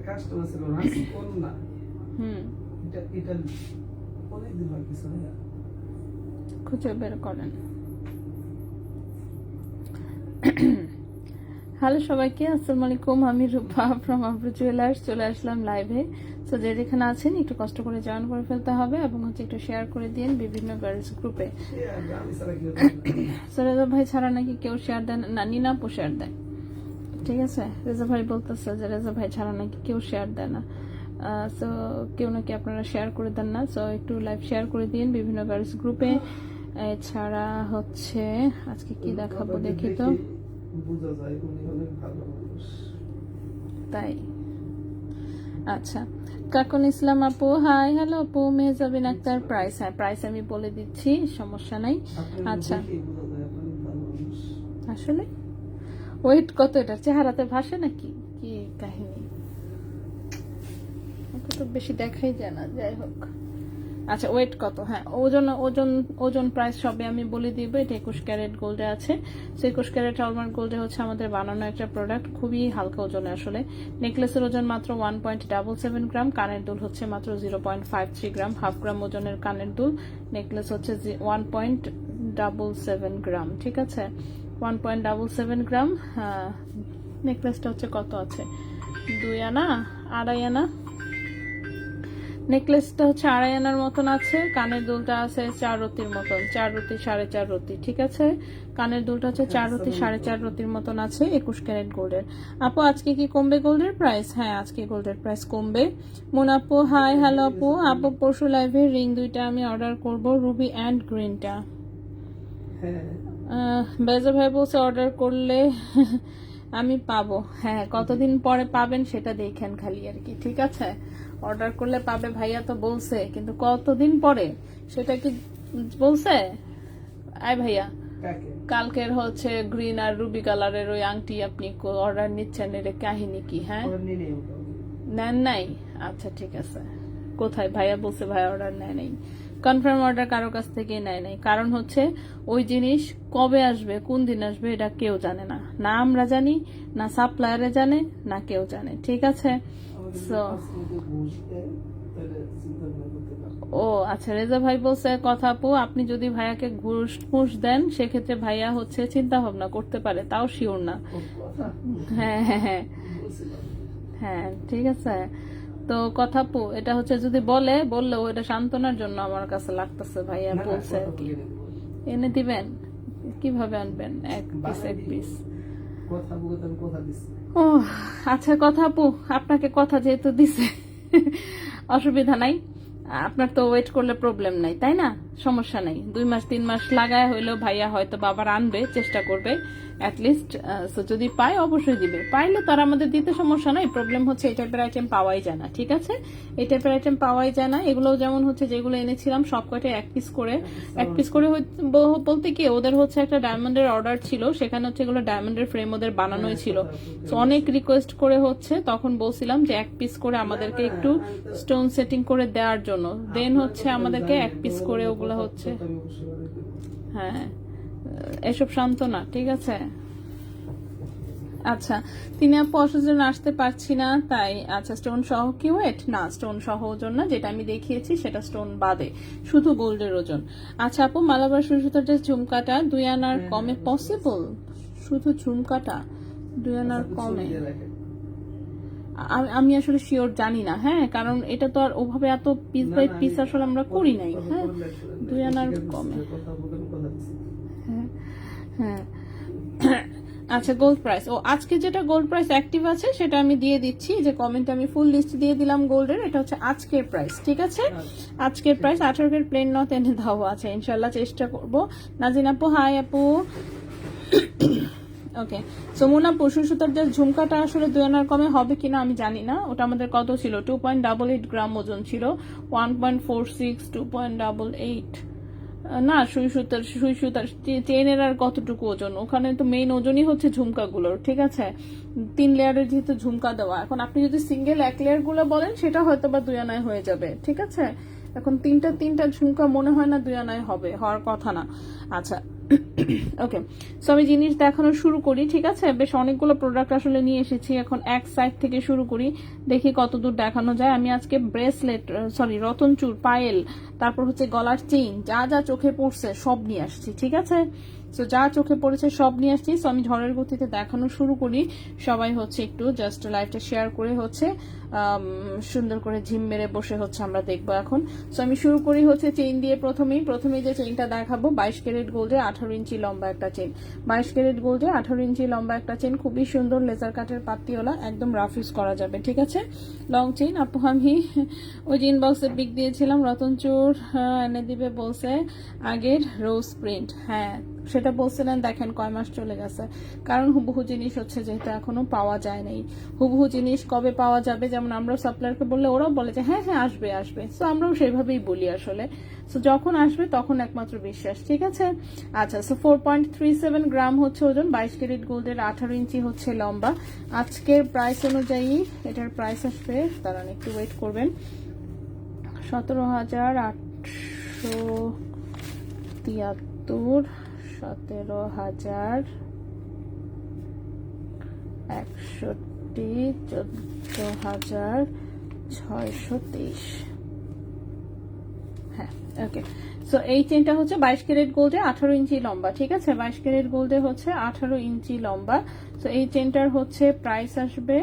Customer ছিল না কোন না এটা অনেক দিন হয় কিছু না খুঁজে বের করেন। হ্যালো সবাইকে, আসসালামু আলাইকুম। আমি রূপা ফ্রম আফরো জুয়েলার্স চলে আসলাম লাইভে। সো যে যেখানে আছেন একটু কষ্ট করে জয়েন করে ফেলতে হবে এবং একটু শেয়ার করে দিন বিভিন্ন গার্লস গ্রুপে। সো রেজা ভাই ছাড়া নাকি কেউ শেয়ার দেন না, নিনাপু শেয়ার দেয়। ঠিক আছে, রেজা ভাই বলতেছে যে রেজা ভাই ছাড়া নাকি কেউ শেয়ার দেয় না। সো কেউ নাকি আপনারা শেয়ার করে দেন না। সো একটু লাইভ শেয়ার করে দিন বিভিন্ন গার্লস গ্রুপে। এছাড়া হচ্ছে আজকে কি দেখাবো দেখি তো। তাই আচ্ছা, কাকুন ইসলাম আপু হাই। হ্যালো আপু। মেহজাবিন আক্তার প্রাইস, হ্যাঁ প্রাইস আমি বলে দিচ্ছি, সমস্যা নাই। আচ্ছা আসলে ওয়েট কত? এটা চেহারাতে ভাসে নাকি কি কাহিনী? তো বেশি দেখাই যায় না, যাই হোক। আচ্ছা ওয়েট কত? হ্যাঁ ওজন ওজন ওজন প্রাইস সবে আমি বলে দিব। এটা 21 ক্যারেট গোল্ডে আছে। সো 21 ক্যারেট হলমার্ক গোল্ডে হচ্ছে আমাদের বানানো একটা প্রোডাক্ট, খুবই হালকা ওজনে আসলে। নেকলেসের ওজন মাত্র 1.77 গ্রাম, কানের দুল হচ্ছে মাত্র 0.53 গ্রাম। হাফ গ্রাম ওজনের কানের দুল, নেকলেস হচ্ছে 1.77 গ্রাম। ঠিক আছে, 1.77 গ্রাম। নেকলেসটা হচ্ছে কত আছে? 2 আনা, 2.5 আনা। নেকলেসটা হচ্ছে 2.5 আনার মতন আছে। কানের দুলটা আছে 4 রতির মতন, 4 রতি 4.5 রতি। ঠিক আছে, কানের দুলটা হচ্ছে 4 রতি 4.5 রতির মতন আছে 21 ক্যারেট গোল্ডের। আপু আজকে কি কমবে গোল্ডের প্রাইস? হ্যাঁ আজকে গোল্ডের প্রাইস কমবে। মোনাপু হাই। হ্যালো আপু। আপু পরশু লাইভে রিং দুইটা আমি অর্ডার করব, রুবি অ্যান্ড গ্রিনটা। বেজা ভাই বলছে অর্ডার করলে আমি পাবো। হ্যাঁ কতদিন পরে পাবেন সেটা দেখেন খালি আর কি। ঠিক আছে, অর্ডার করলে পাবে ভাইয়া তো বলছে, কিন্তু কতদিন পরে সেটা কি বলছে? আয় ভাইয়া, কালকের হচ্ছে গ্রিন আর রুবি কালারের ওই আংটি আপনি অর্ডার নিচ্ছেন, এর কাহিনী কি? হ্যাঁ নেন নাই? আচ্ছা ঠিক আছে। কোথায়? ভাইয়া বলছে ভাইয়া অর্ডার নেয় নাই। কনফার্ম অর্ডার কারো কাছ থেকে নেয় নাই। কারণ হচ্ছে ওই জিনিস কবে আসবে, কোন দিন আসবে, এটা কেউ জানে না। না আমরা জানি, না সাপ্লায়ারে জানে, না কেউ জানে। ঠিক আছে। ও আচ্ছা, রেজা ভাই বলছে কথা আপু আপনি যদি ভাইয়াকে ঘুষ দেন সেক্ষেত্রে ভাইয়া হচ্ছে চিন্তা ভাবনা করতে পারে, তাও শিওর না। হ্যাঁ হ্যাঁ হ্যাঁ হ্যাঁ ঠিক আছে। তো কথা আপু এটা হচ্ছে যদি বললেও এটা সান্ত্বনার জন্য আমার কাছে লাগতেছে। ভাইয়া বলছে আর কি এনে দিবেন। কিভাবে আনবেন? এক পিস। ও আচ্ছা কথা আপু, আপনাকে কথা যেহেতু দিছে অসুবিধা নাই। আপনার তো ওয়েট করলে প্রবলেম নাই, তাই না? সমস্যা নাই। 2 মাস 3 মাস লাগায় হইলেও ভাইয়া হয়তো বাবার আনবে, চেষ্টা করবে অ্যাটলিস্ট। যদি পায় অবশ্যই দিবে, পাইলে তার আমাদের দিতে সমস্যা নাই। প্রবলেম হচ্ছে এই টাইপের আইটেম পাওয়াই যায় না। ঠিক আছে, এই টাইপের আইটেম পাওয়াই যায় না। এগুলো যেমন হচ্ছে যেগুলো এনেছিলাম সব কয়টা এক পিস করে বলতে কি ওদের হচ্ছে একটা ডায়মন্ডের অর্ডার ছিল, সেখানে হচ্ছে এগুলো ডায়মন্ডের ফ্রেম ওদের বানানোই ছিল। তো অনেক রিকোয়েস্ট করে হচ্ছে তখন বলছিলাম যে এক পিস করে আমাদেরকে একটু স্টোন সেটিং করে দেওয়ার জন্য। দেন হচ্ছে আমাদেরকে এক পিস করে ওগুলো হচ্ছে। হ্যাঁ এসব সান্ত্বনা। ঠিক আছে। আচ্ছা তিনি আপু অসুস্থ আসতে পারছি না তাই। আচ্ছা স্টোন সহ কি ওয়েট? না স্টোন সহ ওজন না, যেটা আমি দেখিয়েছি সেটা স্টোন বাদে, শুধু গোল্ডের ওজন। আচ্ছা আপু মালাবার সুতার যে ঝুমকাটা 2 আনার কমে পসিবল? শুধু ঝুমকাটা 2 আনার কমে? আমি আসলে শিওর জানি না, হ্যাঁ, কারণ এটা তো আর ওভাবে এত পিস বাই পিস আসলে আমরা করি নাই। হ্যাঁ, 2 আনার কমে। হ্যাঁ হ্যাঁ আচ্ছা, গোল্ড প্রাইস, ও আজকে যেটা গোল্ড প্রাইস অ্যাক্টিভ আছে সেটা আমি দিয়ে দিচ্ছি, যে কমেন্টে আমি ফুল লিস্ট দিয়ে দিলাম গোল্ডের। এটা হচ্ছে আজকের প্রাইস, ঠিক আছে? আজকের প্রাইস 18 ক্যারেট প্লেন নথ এনে দাও আছে, ইনশাল্লাহ চেষ্টা করবো। নাজিন আপু হাই আপু। ওকে, সোমনা পশু সুতার যে ঝুমকাটা আসলে 2 আনার কমে হবে কিনা আমি জানি না। ওটা আমাদের কত ছিল? 2.88 গ্রাম ওজন ছিল, 1.46, 2.88। না, সুই সুতার চেনের আর কতটুকু ওজন? ওখানে তো মেইন ওজনই হচ্ছে ঝুমকাগুলোর, ঠিক আছে? 3 লেয়ারের যেহেতু ঝুমকা দেওয়া, এখন আপনি যদি সিঙ্গেল 1 লেয়ার গুলো বলেন সেটা হয়তো বা 2 আনায় হয়ে যাবে, ঠিক আছে? এখন তিনটা ঝুমকা মনে হয় না 2 আনায় হবে, হওয়ার কথা না। আচ্ছা ওকে, সো আমি জিনিস দেখানো শুরু করি, ঠিক আছে? বেশ অনেকগুলো প্রোডাক্ট আসলে নিয়ে এসেছি, এখন এক সাইড থেকে শুরু করি, দেখি কতদূর দেখানো যায়। আমি আজকে ব্রেসলেট, সরি রতন চুর, পায়েল, তারপর হচ্ছে গলার চেইন, যা যা চোখে পড়ছে সব নিয়ে আসছি, ঠিক আছে? সো যা চোখে পড়েছে সব নিয়ে আসছি। সো আমি ঝড়ের গতিতে দেখানো শুরু করি, সবাই হচ্ছে একটু জাস্ট লাইভটা শেয়ার করে হচ্ছে সুন্দর করে ঝিম মেরে বসে হচ্ছে আমরা দেখবো এখন। সো আমি শুরু করি হচ্ছে চেইন দিয়ে। প্রথমেই যে চেইনটা দেখাবো 22 ক্যারেট গোল্ডে 18 ইঞ্চি লম্বা একটা চেইন, 22 ক্যারেট গোল্ডে 18 ইঞ্চি লম্বা একটা চেইন, খুবই সুন্দর লেজার কাটের পাত্তিওয়ালা, একদম রাফ ইউজ করা যাবে, ঠিক আছে? Long chain. আপু আমি ওই যে ইনবক্সে পিক দিয়েছিলাম, রতন চুর এনে দিবে বলছে, আগের রোজ প্রিন্ট, হ্যাঁ সেটা বলছিলেন, দেখেন কয় মাস চলে গেছে। কারণ হুবহু জিনিস হচ্ছে যেহেতু এখনো পাওয়া যায় নাই, হুবহু জিনিস কবে পাওয়া যাবে, যেমন আমরা সাপ্লায়ারকে বললে ওরাও বলে যে হ্যাঁ হ্যাঁ আসবে। সো আমরাও সেভাবেই বলি আসলে। সো যখন আসবে তখন একমাত্র বিশ্বাস, ঠিক আছে? আচ্ছা, সো 4.37 গ্রাম হচ্ছে ওজন, 22 ক্যারেট গোল্ডের, 18 ইঞ্চি হচ্ছে লম্বা। আজকের প্রাইস অনুযায়ী এটার প্রাইস আসবে, দাঁড়ান একটু ওয়েট করবেন, 17,873, 17,161, 14,623। হ্যাঁ ওকে, সো এই চেনটা হচ্ছে 22 ক্যারেট গোল্ডে 18 ইঞ্চি লম্বা, ঠিক আছে? 22 ক্যারেট গোল্ডে হচ্ছে 18 ইঞ্চি লম্বা। সো এই চেনটার হচ্ছে প্রাইস আসবে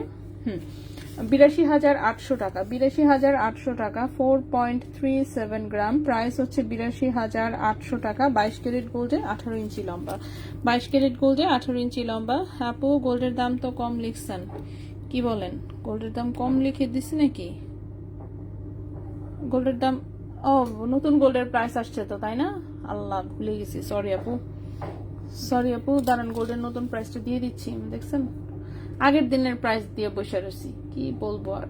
82,800 টাকা, 82,800 টাকা, 4.37 গ্রাম, প্রাইস হচ্ছে 82,800 টাকা, 22 ক্যারেট গোল্ডে 18 ইঞ্চি লম্বা, 22 ক্যারেট গোল্ডে 18 ইঞ্চি লম্বা। আপু গোল্ডের দাম তো কম লিখছেন, কি বলেন? গোল্ডের দাম কম লিখে দিছি নাকি? গোল্ডের দাম, ও নতুন গোল্ডের প্রাইস আসছে তো, তাই না? আল্লাহ ভুলে গেছি, সরি আপু, দাঁড়ান গোল্ডের নতুন প্রাইসটা দিয়ে দিচ্ছি। দেখছেন আগের দিনের প্রাইস দিয়ে বসে রয়েছি, কি বলবো আর।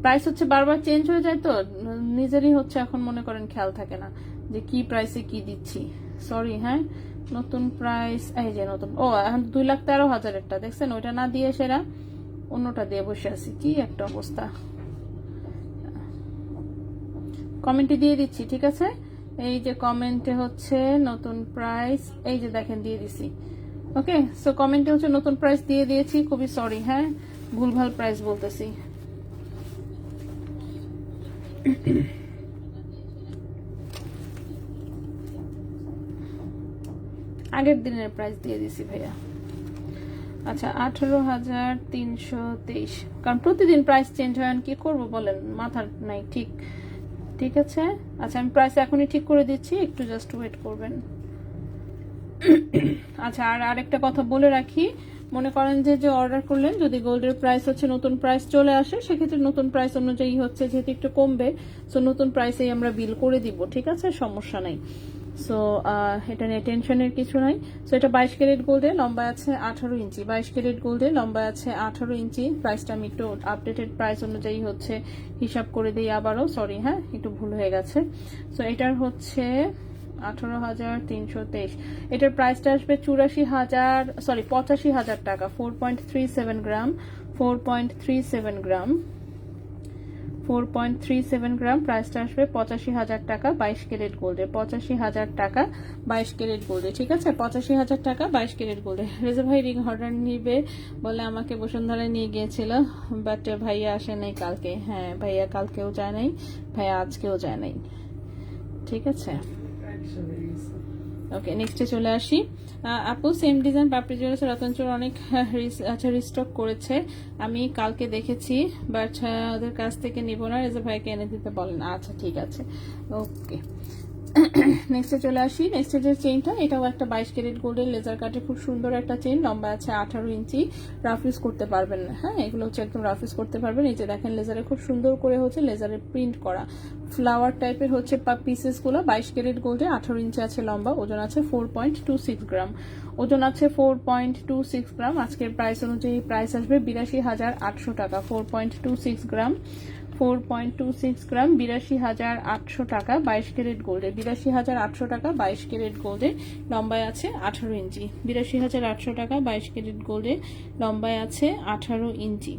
প্রাইস হচ্ছে বারবার চেঞ্জ হয়ে যায় তো, নিজেরই হচ্ছে এখন মনে করেন খেয়াল থাকে না যে কি প্রাইসে কি দিচ্ছি, সরি। হ্যাঁ, নতুন প্রাইস এই যে নতুন, ও এখন 2,13,000-এরটা দেখছেন, ওইটা না দিয়ে সেরা অন্যটা দিয়ে বসে আছি, কি একটা অবস্থা। কমেন্টে দিয়ে দিচ্ছি, ঠিক আছে? এই যে কমেন্টে হচ্ছে নতুন প্রাইস, এই যে দেখেন দিয়ে দিছি। ওকে, সো কমেন্টে হচ্ছে নতুন প্রাইস দিয়ে দিয়েছি, খুবই সরি, হ্যাঁ ভুলভাল প্রাইস বলতেছি। আগের দিনের প্রাইস দিয়ে দিছি ভাইয়া। আচ্ছা, 18,323, কারণ প্রতিদিন প্রাইস চেঞ্জ হয়, কি করবো বলেন, মাথার নাই ঠিক আছে? আচ্ছা, আমি প্রাইস এখনই ঠিক করে দিচ্ছি, একটু জাস্ট ওয়েট করবেন। আচ্ছা, আর আরেকটা কথা বলে রাখি, মনে করেন যে অর্ডার করলেন, যদি গোল্ডের প্রাইস হচ্ছে নতুন প্রাইস চলে আসে, সেক্ষেত্রে নতুন প্রাইস অনুযায়ী হচ্ছে যেহেতু একটু কমবে, সো নতুন প্রাইসেই আমরা বিল করে দিব, ঠিক আছে? সমস্যা নাই। সো এটা নিয়ে টেনশনের কিছু নাই। সো এটা 22 ক্যারেট গোল্ডে লম্বা আছে 18 ইঞ্চি, 22 ক্যারেট গোল্ডে লম্বা আছে 18 ইঞ্চি। প্রাইসটা আমি একটু আপডেটেড প্রাইস অনুযায়ী হচ্ছে হিসাব করে দিই আবারও, সরি হ্যাঁ একটু ভুল হয়ে গেছে। সো এটার হচ্ছে 18,323, এটার প্রাইসটা আসবে 85,000 টাকা, 4.37 গ্রাম, 4.37 গ্রাম, 4.37 গ্রাম, প্রাইসটা আসবে 85,000 টাকা 22 ক্যারেট গোল্ডে, 85,000 টাকা 22 ক্যারেট গোল্ডে, ঠিক আছে? 85,000 টাকা 22 ক্যারেট গোল্ডে। রেজা ভাই রিং অর্ডার নিবে বলে আমাকে বসুন্ধরায় নিয়ে গিয়েছিল, বাট ভাইয়া আসে নাই কালকে। হ্যাঁ ভাইয়া কালকেও যায় নাই, ভাইয়া আজকেও যায় নাই, ঠিক আছে? একশো হয়ে গেছে। 85,000 টাকা 22 ক্যারেট গোল্ডে, 85,000 টাকা 22 ক্যারেট গোল্ডে। রেজা ভাই রিং অর্ডার নিবে বলে আমাকে বসুন্ধরায় নিয়ে গিয়েছিল, বাট ভাইয়া আসে নাই কালকে। হ্যাঁ ভাইয়া কালকেও যায় নাই, ঠিক আছে? ওকে, নেক্সটে চলে আসি। আপু সেম ডিজাইন পাপড়ি জুয়েলার্স রতনচোর অনেক আচ্ছা রিস্টক করেছে, আমি কালকে দেখেছি, বাট ওদের কাছ থেকে নিব না, রেজা ভাইকে এনে দিতে বলেন। আচ্ছা ঠিক আছে, ওকে। নেক্সটে চলে আসি। নেক্সটের যে চেইনটা, এটাও একটা 22 ক্যারেট গোল্ডের লেজার কাটে, খুব সুন্দর একটা চেইন, লম্বা আছে 18 ইঞ্চি। রাফ ইউজ করতে পারবেন না, হ্যাঁ এগুলো হচ্ছে একদম রাফ ইউজ করতে পারবেন। এই যে দেখেন লেজারে খুব সুন্দর করে হচ্ছে লেজারে প্রিন্ট করা ফ্লাওয়ার টাইপের হচ্ছে পিসেস গুলো। 22 ক্যারেট গোল্ডে 18 ইঞ্চি আছে লম্বা, ওজন আছে 4.26 গ্রাম, ওজন আছে 4.26 গ্রাম। আজকের প্রাইস অনুযায়ী প্রাইস আসবে 82,800 টাকা। 4.26 গ্রাম, 4.26 গ্রাম, 82,800 টাকা 22 ক্যারেট গোল্ডে। 82,800 টাকা 22 ক্যারেট গোল্ডে, লম্বায় আছে 18 ইঞ্চি। 82,800 টাকা 22 ক্যারেট গোল্ডে, লম্বায় আছে 18 ইঞ্চি।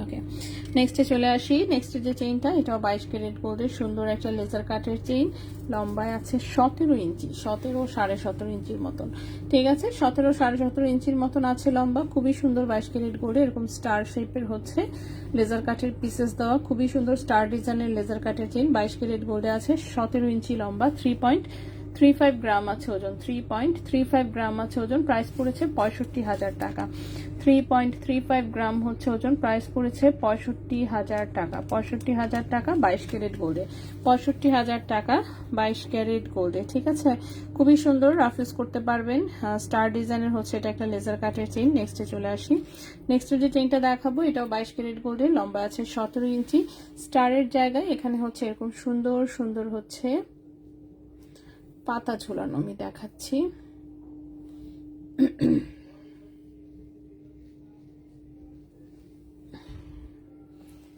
ওকে, নেক্সটে চলে আসি। নেক্সটের যে চেইনটা, এটাও 22 ক্যারেট গোল্ডের সুন্দর একটা লেজার কাটের চেইন, লম্বায় আছে 17 ইঞ্চি, 17 17.5 ইঞ্চির মতন। ঠিক আছে, 17 17.5 ইঞ্চির মতন আছে লম্বা, খুবই সুন্দর 22 ক্যারেট গোল্ডে। এরকম স্টার শেপের হচ্ছে লেজার কাটের পিসেস দেওয়া, খুবই সুন্দর স্টার ডিজাইনের লেজার কাটের চেইন, 22 ক্যারেট গোল্ডে আছে, 17 ইঞ্চি লম্বা, 3.35 গ্রাম আছে ওজন, 3.35 গ্রাম আছে ওজন। প্রাইস পড়েছে 65,000 টাকা। 3.35 গ্রাম হচ্ছে ওজন, প্রাইস পড়েছে 65,000 টাকা। 65,000 টাকা 22 ক্যারেট গোল্ডে, 65,000 টাকা 22 ক্যারেট গোল্ডে। ঠিক আছে, খুবই সুন্দর, রাফ ইউজ করতে পারবেন। স্টার ডিজাইনের হচ্ছে এটা একটা লেজার কাটের চেইন। নেক্সটে চলে আসি। নেক্সটের যে চেইনটা দেখাবো, এটাও 22 ক্যারেট গোল্ডে, লম্বা আছে 17 ইঞ্চি। স্টারের জায়গায় এখানে হচ্ছে এরকম সুন্দর সুন্দর হচ্ছে পাতা ঝুলানো, আমি দেখাচ্ছি।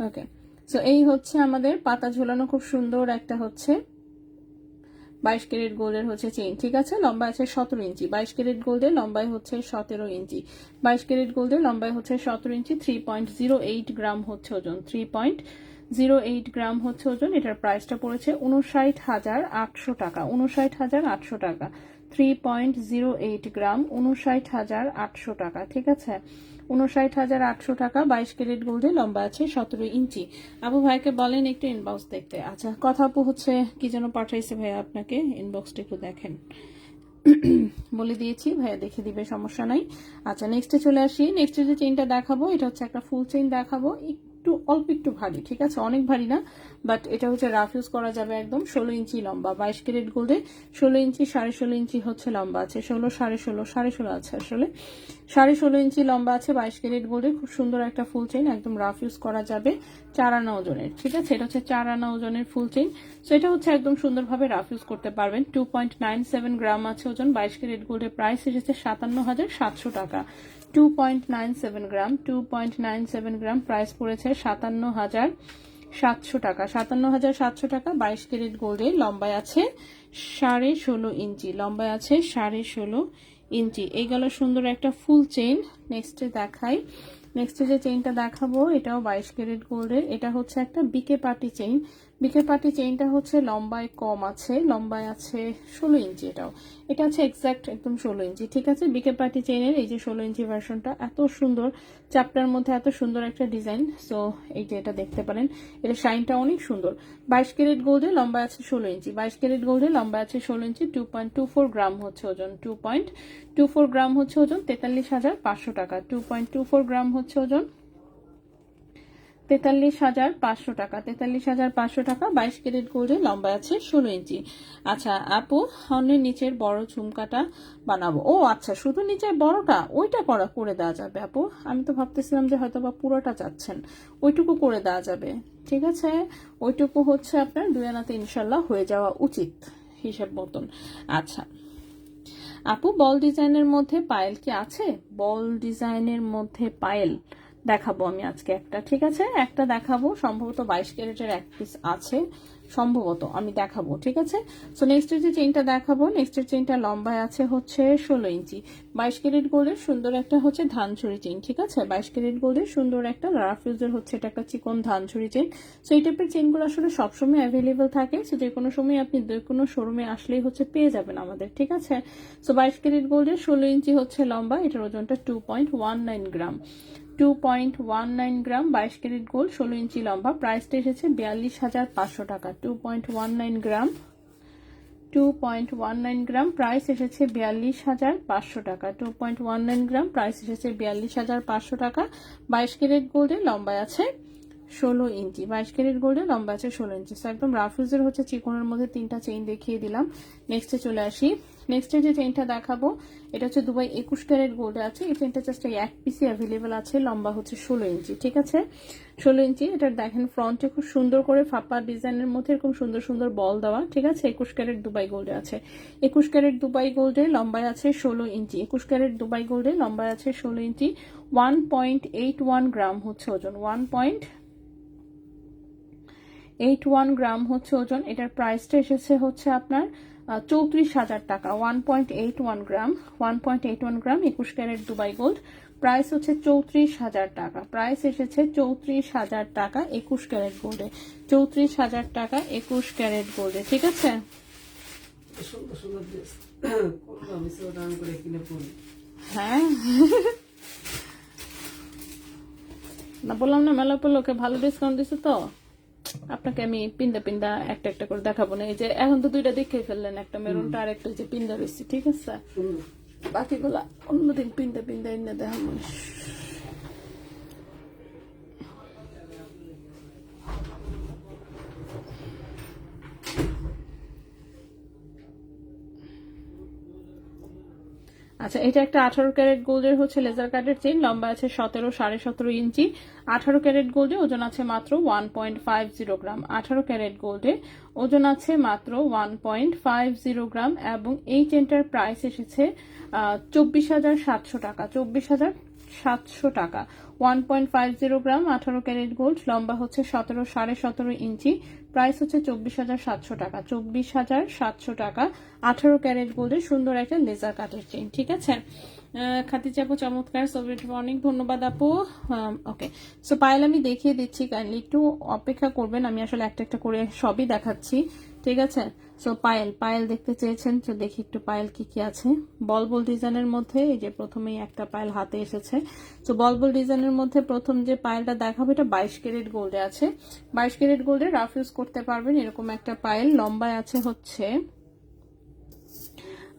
ওকে, সো এই হচ্ছে আমাদের পাতা ঝুলানো খুব সুন্দর একটা হচ্ছে 22 ক্যারেট গোল্ডের হচ্ছে চেইন। ঠিক আছে, লম্বা আছে 17 ইঞ্চি। 22 ক্যারেট গোল্ডের লম্বায় হচ্ছে 17 ইঞ্চি। 22 ক্যারেট গোল্ডের লম্বায় হচ্ছে 17 ইঞ্চি। 3.08 গ্রাম হচ্ছে ওজন, 3.08 গ্রাম হচ্ছে ওজন। এটার প্রাইসটা পড়েছে 59,800 টাকা। 59,800 টাকা, 3.08 গ্রাম, 59,800 টাকা। ঠিক আছে, 59,800 টাকা 22 ক্যারেট গোল্ডে, লম্বা আছে 17 ইঞ্চি। আবু ভাইকে বলেন একটু ইনবক্স দেখতে। আচ্ছা, কথা আপু হচ্ছে কি যেন পাঠাইছে ভাইয়া আপনাকে, ইনবক্সটা একটু দেখেন। বলে দিয়েছি, ভাইয়া দেখে দিবে, সমস্যা নাই। আচ্ছা, নেক্সটে চলে আসি। নেক্সটে যে চেইনটা দেখাবো, এটা হচ্ছে একটা ফুল চেইন দেখাবো, একটু অল্প একটু ভারী। ঠিক আছে, অনেক ভারী না, বাট এটা হচ্ছে রাফ ইউজ করা যাবে একদম। 16 ইঞ্চি লম্বা, 22 ক্যারেট গোল্ডে, 16 ইঞ্চি, 16.5 ইঞ্চি হচ্ছে লম্বা আছে, 16 16.5 আছে আসলে, 16.5 ইঞ্চি লম্বা আছে 22 ক্যারেট গোল্ডে। খুব সুন্দর একটা ফুল চেইন, একদম রাফ ইউজ করা যাবে, 4 আনা ওজনের। ঠিক আছে, এটা হচ্ছে 4 আনা ওজনের ফুল চেইন। সো এটা হচ্ছে একদম সুন্দরভাবে রাফ ইউজ করতে পারবেন। 2.97 গ্রাম আছে ওজন, 22 ক্যারেট গোল্ডের প্রাইস এসেছে 57,700 টাকা। 2.97 গ্রাম, 2.97 গ্রাম, প্রাইস পড়েছে 57,700 টাকা। 57,700 টাকা 22 ক্যারেট গোল্ডে, লম্বায় আছে 16.5 ইঞ্চি, লম্বায় আছে 16.5 ইঞ্চি। এই গেল সুন্দর একটা ফুল চেইন। নেক্সটে দেখাই। নেক্সটে যে চেইনটা দেখাবো, এটাও 22 ক্যারেট গোল্ডের, এটা হচ্ছে একটা বিকে পার্টি চেইন। বিকে পার্টি চেইনটা হচ্ছে লম্বায় কম আছে, লম্বায় আছে 16 ইঞ্চি। এটা হচ্ছে এক্সাক্ট একদম 16 ইঞ্চি। ঠিক আছে, বিকে পার্টি চেইনের এই যে 16 ইঞ্চি ভার্সনটা এত সুন্দর, চাপটার মধ্যে এত সুন্দর একটা ডিজাইন। সো এই যে এটা দেখতে পারেন, এটা শাইনটা অনেক সুন্দর। 22 ক্যারেট গোল্ডে, লম্বা আছে 16 ইঞ্চি। 22 ক্যারেট গোল্ডে, লম্বা আছে 16 ইঞ্চি। 2.24 গ্রাম হচ্ছে ওজন, 2.24 গ্রাম হচ্ছে ওজন, 43,500 টাকা। 2.24 গ্রাম হচ্ছে ওজন, 43,500 টাকা। 43,500 টাকা 22 ক্যারেট গোল্ডে, লম্বা আছে 16 ইঞ্চি। আচ্ছা আপু, অন্যের নিচের বড় ঝুমকাটা বানাবো। ও আচ্ছা, শুধু নিচের বড়টা, ওইটা করে দেওয়া যাবে আপু। আমি তো ভাবতেছিলাম যে হয়তো বা পুরোটা চাচ্ছেন, ওইটুকু করে দেওয়া যাবে। ঠিক আছে, ওইটুকু হচ্ছে আপনার 2 আনাতে ইনশাল্লাহ হয়ে যাওয়া উচিত হিসাব মতন। আচ্ছা আপু, বল ডিজাইনের মধ্যে পায়েল কি আছে? বল ডিজাইনের মধ্যে পায়েল দেখাবো আমি আজকে একটা। ঠিক আছে, একটা দেখাবো, সম্ভবত 22 ক্যারেটের এক পিস আছে, সম্ভবত আমি দেখাবো। ঠিক আছে, সো নেক্সটের যে চেইনটা দেখাবো, নেক্সটের চেইনটা লম্বায় আছে হচ্ছে 16 ইঞ্চি। 22 ক্যারেট গোল্ডের সুন্দর একটা হচ্ছে ধানছড়ি চেইন। ঠিক আছে, 22 ক্যারেট গোল্ডের সুন্দর একটা রাফ ইউজের হচ্ছে এটা একটা চিকন ধানছড়ি চেইন। সো এই টাইপের চেইনগুলো আসলে সবসময় অ্যাভেলেবেল থাকে, সো যে কোনো সময় আপনি যে কোনো শোরুমে আসলেই হচ্ছে পেয়ে যাবেন আমাদের। ঠিক আছে, সো 22 ক্যারেট গোল্ডের 16 ইঞ্চি হচ্ছে লম্বা, এটার ওজনটা 2.19 গ্রাম। 2.19 গ্রাম, 22 ক্যারেট গোল্ড, 16 ইঞ্চি লম্বা, প্রাইসটা এসেছে 42,500 টাকা। 2.19 গ্রাম, 2.19 গ্রাম, প্রাইস এসেছে 42,500 টাকা। 2.19 গ্রাম, প্রাইস এসেছে 42,500 টাকা। 22 ক্যারেট গোল্ডের লম্বায় আছে 16 ইঞ্চি। 22 ক্যারেট গোল্ডের লম্বা আছে 16 ইঞ্চি। সো একদম রাফিউজের হচ্ছে চিকনের মধ্যে 3টা চেইন দেখিয়ে দিলাম। নেক্সটে চলে আসি। নেক্সটে যে চেইনটা দেখাবো এটা হচ্ছে দুবাই 21 ক্যারেট গোল্ডে আছে। এই চেইনটা জাস্ট এক পিসি অ্যাভেলেবেল আছে, লম্বা হচ্ছে 16 ইঞ্চি। ঠিক আছে, 16 ইঞ্চি। এটা দেখেন ফ্রন্টে খুব সুন্দর করে ফাপা ডিজাইনের মধ্যে এরকম সুন্দর সুন্দর বল দেওয়া। ঠিক আছে, 21 ক্যারেট দুবাই গোল্ডে আছে। 21 ক্যারেট দুবাই গোল্ডে লম্বায় আছে 16 ইঞ্চি। 21 ক্যারেট দুবাই গোল্ডে লম্বায় আছে 16 ইঞ্চি। 1.81 গ্রাম হচ্ছে ওজন। 1.81 গ্রাম হচ্ছে ওজন। এটার প্রাইসটা এসেছে হচ্ছে আপনার 34,000 টাকা। 1.81 গ্রাম, 1.81 গ্রাম 21 ক্যারেট দুবাই গোল্ড, প্রাইস হচ্ছে 34,000 টাকা। প্রাইস এসেছে 34,000 টাকা 21 ক্যারেট গোল্ডে। 34,000 টাকা 21 ক্যারেট গোল্ডে। ঠিক আছে, সুন্দর সুন্দর ড্রেস কোনটা মিস দাম করে কিনে পরি। হ্যাঁ না বললাম না, মেলা লোকে ভালো ডিসকাউন্ট দিচ্ছে, তো আপনাকে আমি পিন্দা পিন্দা একটা একটা করে দেখাবো না। এই যে এখন তো দুইটা দেখে ফেললেন, একটা মেরুনটা আর একটা যে পিন্দা রয়েছে। ঠিক আছে, বাকিগুলা অন্যদিন পিন্দা পিন্দা এনে দেখাবো। আচ্ছা, এটা একটা 18 ক্যারেট গোল্ডের হচ্ছে লেজার কাটের চেইন, লম্বা আছে 17 17.5 ইঞ্চি। 18 ক্যারেট গোল্ডে ওজন আছে মাত্র 1.50 গ্রাম। 18 ক্যারেট গোল্ডে ওজন আছে মাত্র 1.50 গ্রাম এবং এই চেনটার প্রাইস এসেছে 24,700 টাকা। 24,700 টাকা। 1.50 গ্রাম, 18 ক্যারেট গোল্ড, লম্বা হচ্ছে 17 17.5 ইঞ্চি, প্রাইস হচ্ছে 24,700 টাকা। 24,700 টাকা 18 ক্যারেট গোল্ডের সুন্দর একটা লেজার কাটের চেইন। ঠিক আছে, খাদিজা আপু চমৎকার, সোভিয়েট অনেক ধন্যবাদ আপু। ওকে, সো পায়েল আমি দেখিয়ে দিচ্ছি, কাইন্ডলি একটু অপেক্ষা করবেন, আমি আসলে একটা একটা করে সবই দেখাচ্ছি। ঠিক আছে, সো পায়েল দেখতে চেয়েছেন, তো দেখি একটু পায়েল কি কি আছে। বল ডিজাইনের মধ্যে এই যে প্রথমেই একটা পায়েল হাতে এসেছে। তো বল ডিজাইনের মধ্যে প্রথম যে পায়েলটা দেখাবো এটা 22 ক্যারেট গোল্ডে আছে। 22 ক্যারেট গোল্ডে রাফ ইউজ করতে পারবেন এরকম একটা পায়েল। লম্বায় আছে হচ্ছে,